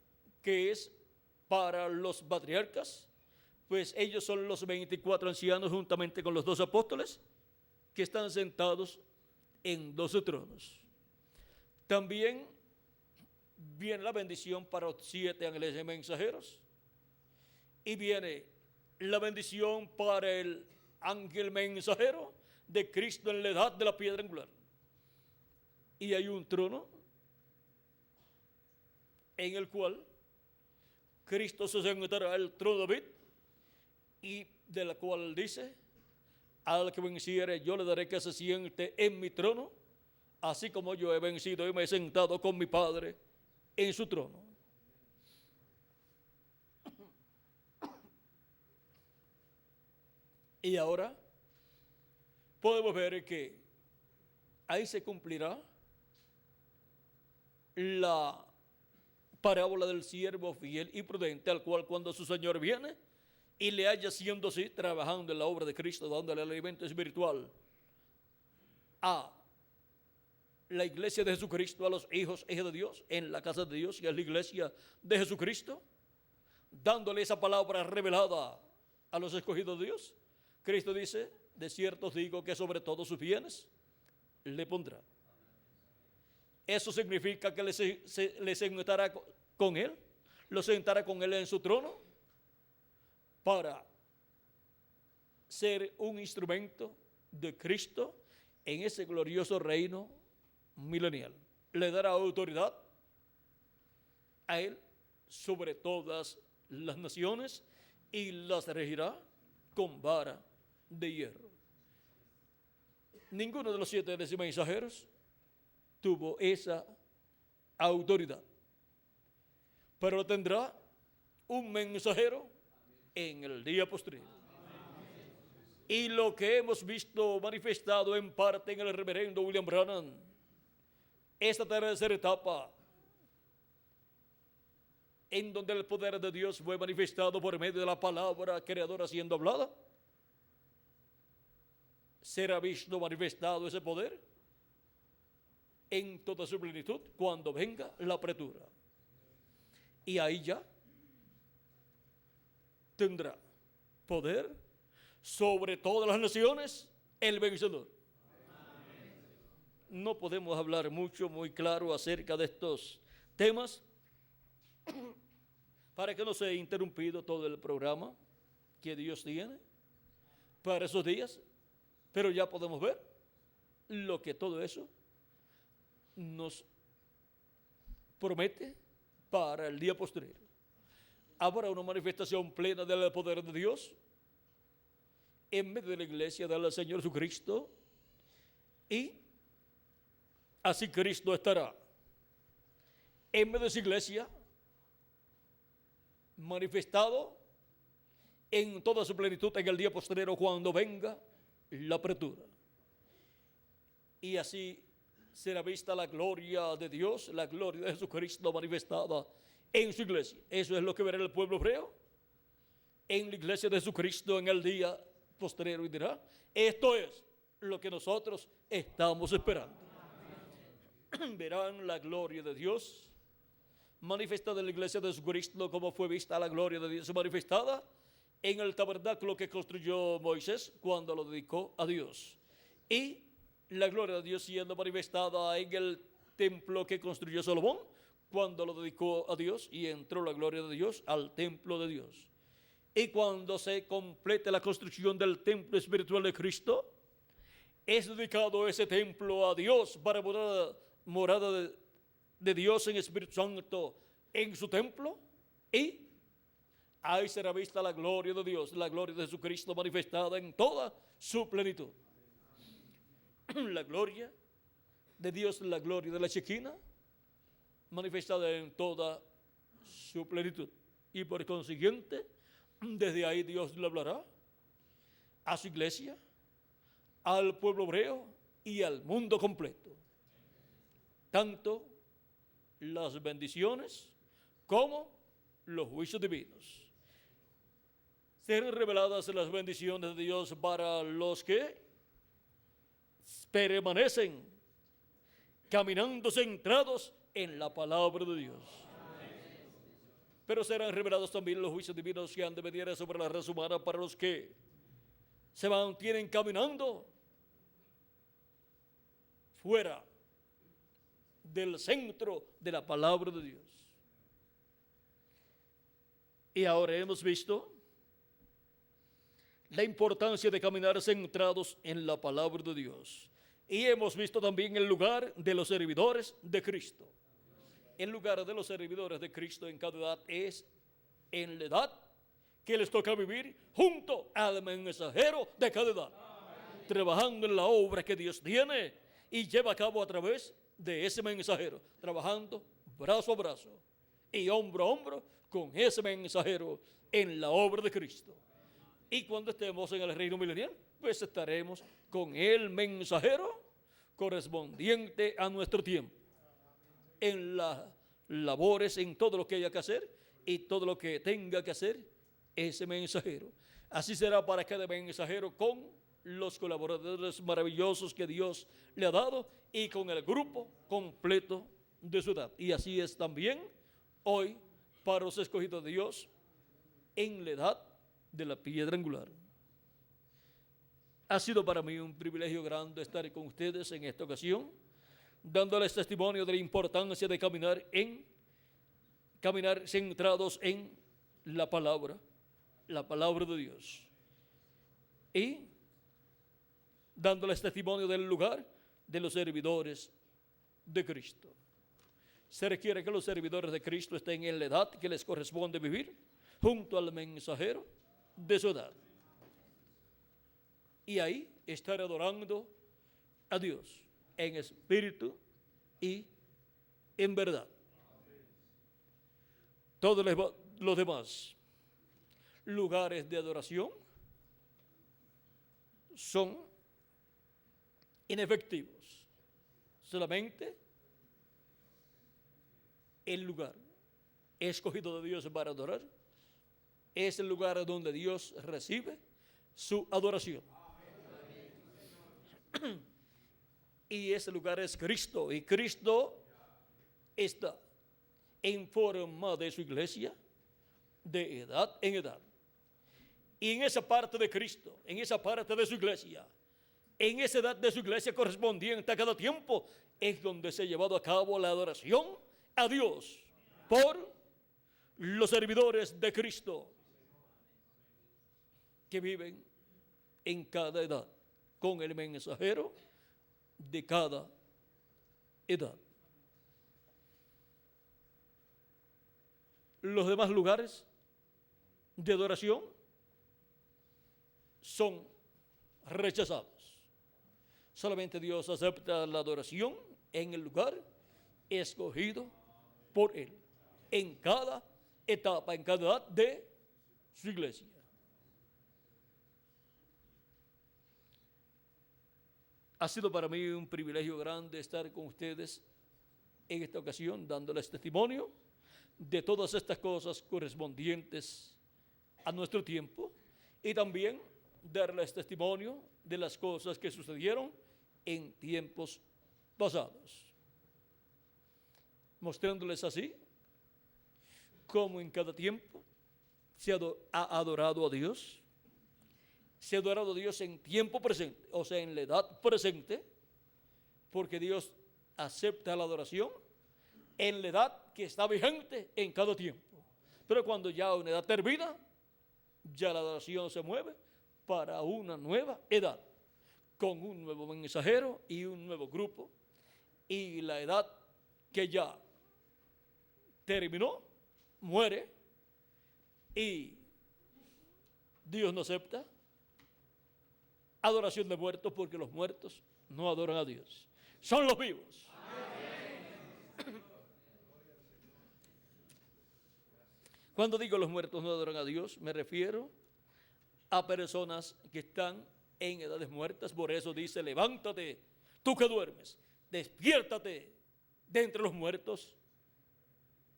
que es para los patriarcas, pues ellos son los 24 ancianos juntamente con los 2 apóstoles que están sentados en 12 tronos. También viene la bendición para los 7 ángeles mensajeros, y viene la bendición para el ángel mensajero de Cristo en la edad de la piedra angular. Y hay un trono en el cual Cristo se sentará, el trono de David, y de la cual dice: al que venciere yo le daré que se siente en mi trono, así como yo he vencido y me he sentado con mi Padre en su trono. Y ahora podemos ver que ahí se cumplirá la parábola del siervo fiel y prudente, al cual cuando su Señor viene y le haya siendo así, trabajando en la obra de Cristo, dándole el alimento espiritual a la iglesia de Jesucristo, a los hijos e hijas de Dios, en la casa de Dios, y a la iglesia de Jesucristo, dándole esa palabra revelada a los escogidos de Dios. Cristo dice: de cierto os digo que sobre todos sus bienes le pondrá. Eso significa que le sentará con Él, lo sentará con Él en su trono, para ser un instrumento de Cristo en ese glorioso reino milenial. Le dará autoridad a Él sobre todas las naciones y las regirá con vara de hierro. Ninguno de los 7 mensajeros tuvo esa autoridad, pero tendrá un mensajero en el día posterior. Y lo que hemos visto manifestado en parte en el reverendo William Branham, esta tercera etapa, en donde el poder de Dios fue manifestado por medio de la palabra creadora siendo hablada, será visto manifestado ese poder en toda su plenitud cuando venga la apertura. Y ahí ya tendrá poder sobre todas las naciones el vencedor. No podemos hablar mucho, muy claro acerca de estos temas para que no sea interrumpido todo el programa que Dios tiene para esos días, pero ya podemos ver lo que todo eso nos promete para el día posterior. Habrá una manifestación plena del poder de Dios en medio de la iglesia del Señor Jesucristo, y así Cristo estará en medio de su iglesia manifestado en toda su plenitud en el día posterior cuando venga la apertura. Y así será vista la gloria de Dios, la gloria de Jesucristo manifestada en su iglesia. Eso es lo que verá el pueblo hebreo en la iglesia de Jesucristo en el día posterior, y dirá: esto es lo que nosotros estamos esperando. Verán la gloria de Dios manifestada en la iglesia de Jesucristo, como fue vista la gloria de Dios manifestada en el tabernáculo que construyó Moisés cuando lo dedicó a Dios, y la gloria de Dios siendo manifestada en el templo que construyó Salomón cuando lo dedicó a Dios, y entró la gloria de Dios al templo de Dios. Y cuando se complete la construcción del templo espiritual de Cristo, es dedicado ese templo a Dios para morada de Dios en Espíritu Santo en su templo, y ahí será vista la gloria de Dios, la gloria de Jesucristo manifestada en toda su plenitud. La gloria de Dios, la gloria de la Shekinah manifestada en toda su plenitud. Y por consiguiente, desde ahí Dios le hablará a su iglesia, al pueblo hebreo y al mundo completo. Tanto las bendiciones como los juicios divinos. Serán reveladas las bendiciones de Dios para los que permanecen caminando centrados en la palabra de Dios. Pero serán revelados también los juicios divinos que han de venir sobre la raza humana para los que se mantienen caminando fuera del centro de la palabra de Dios. Y ahora hemos visto la importancia de caminar centrados en la palabra de Dios. Y hemos visto también el lugar de los servidores de Cristo. El lugar de los servidores de Cristo en cada edad es en la edad que les toca vivir junto al mensajero de cada edad, trabajando en la obra que Dios tiene y lleva a cabo a través de ese mensajero, trabajando brazo a brazo y hombro a hombro con ese mensajero en la obra de Cristo. Y cuando estemos en el reino milenial, pues estaremos con el mensajero correspondiente a nuestro tiempo, en las labores, en todo lo que haya que hacer y todo lo que tenga que hacer ese mensajero. Así será para cada mensajero, con los colaboradores maravillosos que Dios le ha dado y con el grupo completo de su edad. Y así es también hoy para los escogidos de Dios en la edad de la piedra angular. Ha sido para mí un privilegio grande estar con ustedes en esta ocasión, dándoles testimonio de la importancia de caminar centrados en la palabra de Dios, y dándoles testimonio del lugar de los servidores de Cristo. Se requiere que los servidores de Cristo estén en la edad que les corresponde vivir junto al mensajero de su edad, y ahí estar adorando a Dios en espíritu y en verdad. Todos los demás lugares de adoración son inefectivos. Solamente el lugar escogido de Dios para adorar es el lugar donde Dios recibe su adoración. Y ese lugar es Cristo, y Cristo está en forma de su iglesia, de edad en edad. Y en esa parte de Cristo, en esa parte de su iglesia, en esa edad de su iglesia correspondiente a cada tiempo, es donde se ha llevado a cabo la adoración a Dios por los servidores de Cristo que viven en cada edad, con el mensajero de cada edad. Los demás lugares de adoración son rechazados. Solamente Dios acepta la adoración en el lugar escogido por Él, en cada etapa, en cada edad de su iglesia. Ha sido para mí un privilegio grande estar con ustedes en esta ocasión, dándoles testimonio de todas estas cosas correspondientes a nuestro tiempo y también darles testimonio de las cosas que sucedieron en tiempos pasados, mostrándoles así cómo en cada tiempo se ha adorado a Dios. Se ha adorado a Dios en tiempo presente, o sea, en la edad presente, porque Dios acepta la adoración en la edad que está vigente en cada tiempo. Pero cuando ya una edad termina, ya la adoración se mueve para una nueva edad, con un nuevo mensajero y un nuevo grupo. Y la edad que ya terminó, muere, y Dios no acepta adoración de muertos, porque los muertos no adoran a Dios, son los vivos. Cuando digo los muertos no adoran a Dios, me refiero a personas que están en edades muertas. Por eso dice: levántate, tú que duermes, despiértate de entre los muertos.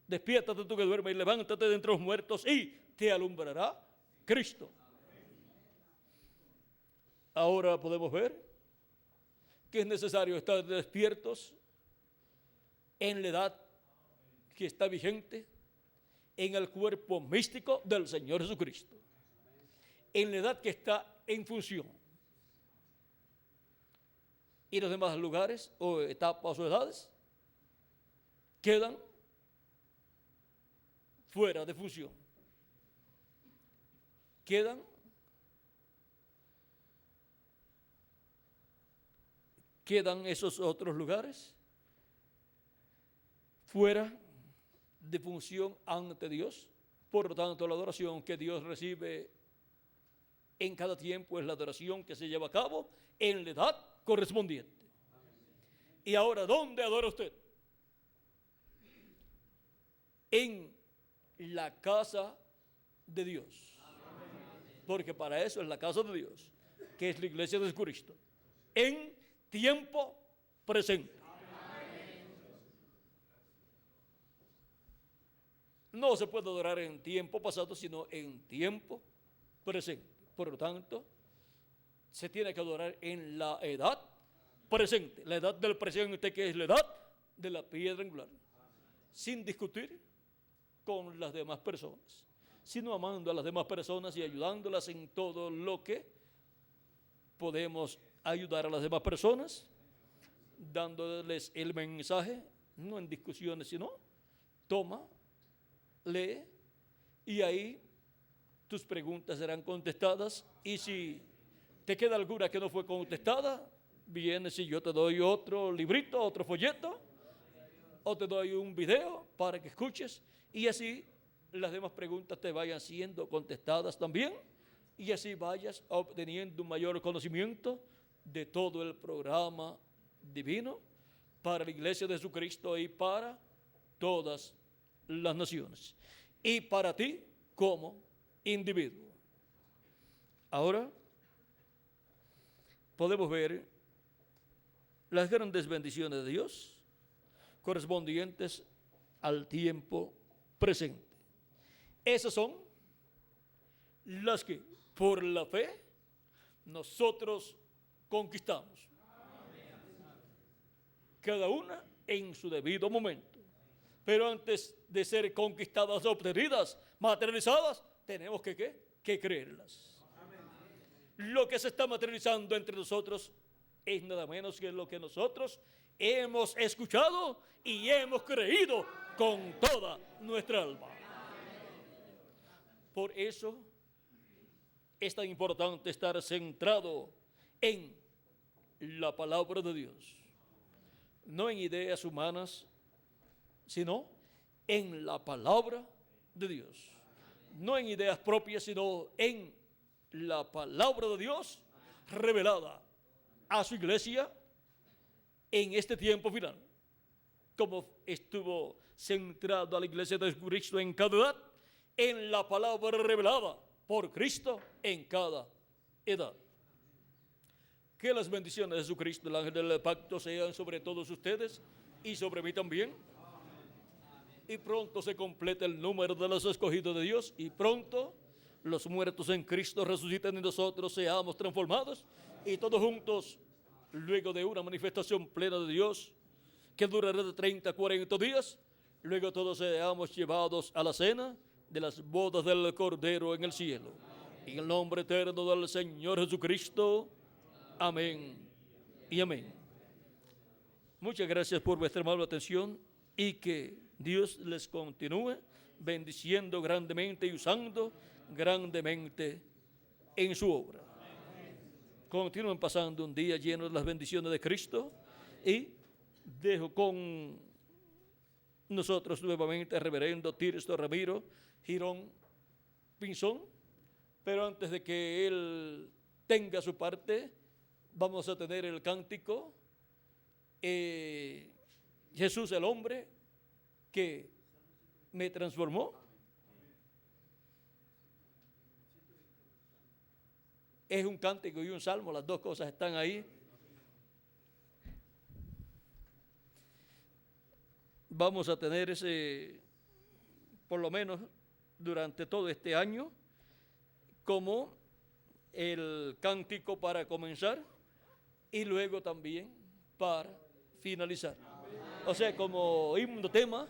Despiértate tú que duermes y levántate de entre los muertos y te alumbrará Cristo. Ahora podemos ver que es necesario estar despiertos en la edad que está vigente, en el cuerpo místico del Señor Jesucristo, en la edad que está en función. Y los demás lugares o etapas o edades quedan fuera de función. Quedan esos otros lugares fuera de función ante Dios. Por lo tanto, la adoración que Dios recibe en cada tiempo es la adoración que se lleva a cabo en la edad correspondiente. Y ahora, ¿dónde adora usted? En la casa de Dios. Porque para eso es la casa de Dios, que es la iglesia de Jesucristo, en tiempo presente. No se puede adorar en tiempo pasado, sino en tiempo presente. Por lo tanto, se tiene que adorar en la edad presente, la edad del presente, que es la edad de la piedra angular, sin discutir con las demás personas, sino amando a las demás personas y ayudándolas en todo lo que podemos ayudar a las demás personas, dándoles el mensaje, no en discusiones, sino toma, lee, y ahí tus preguntas serán contestadas. Y si te queda alguna que no fue contestada, vienes y yo te doy otro librito, otro folleto, o te doy un video para que escuches, y así las demás preguntas te vayan siendo contestadas también, y así vayas obteniendo un mayor conocimiento de todo el programa divino para la iglesia de Jesucristo y para todas las naciones, y para ti como individuo. Ahora, podemos ver las grandes bendiciones de Dios correspondientes al tiempo presente. Esas son las que por la fe nosotros conquistamos. Cada una en su debido momento. Pero antes de ser conquistadas, obtenidas, materializadas, tenemos que creerlas. Lo que se está materializando entre nosotros es nada menos que lo que nosotros hemos escuchado y hemos creído con toda nuestra alma. Por eso es tan importante estar centrado en la palabra de Dios, no en ideas humanas, sino en la palabra de Dios, no en ideas propias, sino en la palabra de Dios revelada a su iglesia en este tiempo final, como estuvo centrado a la iglesia de Cristo en cada edad, en la palabra revelada por Cristo en cada edad. Que las bendiciones de Jesucristo, el ángel del pacto, sean sobre todos ustedes y sobre mí también. Y pronto se completa el número de los escogidos de Dios, y pronto los muertos en Cristo resuciten y nosotros seamos transformados, y todos juntos, luego de una manifestación plena de Dios que durará de 30 a 40 días, luego todos seamos llevados a la cena de las bodas del Cordero en el cielo. En el nombre eterno del Señor Jesucristo. Amén y amén. Muchas gracias por vuestra amable atención, y que Dios les continúe bendiciendo grandemente y usando grandemente en su obra. Continúen pasando un día lleno de las bendiciones de Cristo, y dejo con nosotros nuevamente al reverendo Tirso Ramiro Girón Pinzón, pero antes de que él tenga su parte, vamos a tener el cántico Jesús el hombre que me transformó. Es un cántico y un salmo, las dos cosas están ahí. Vamos a tener ese, por lo menos durante todo este año, como el cántico para comenzar y luego también para finalizar. O sea, como himno tema.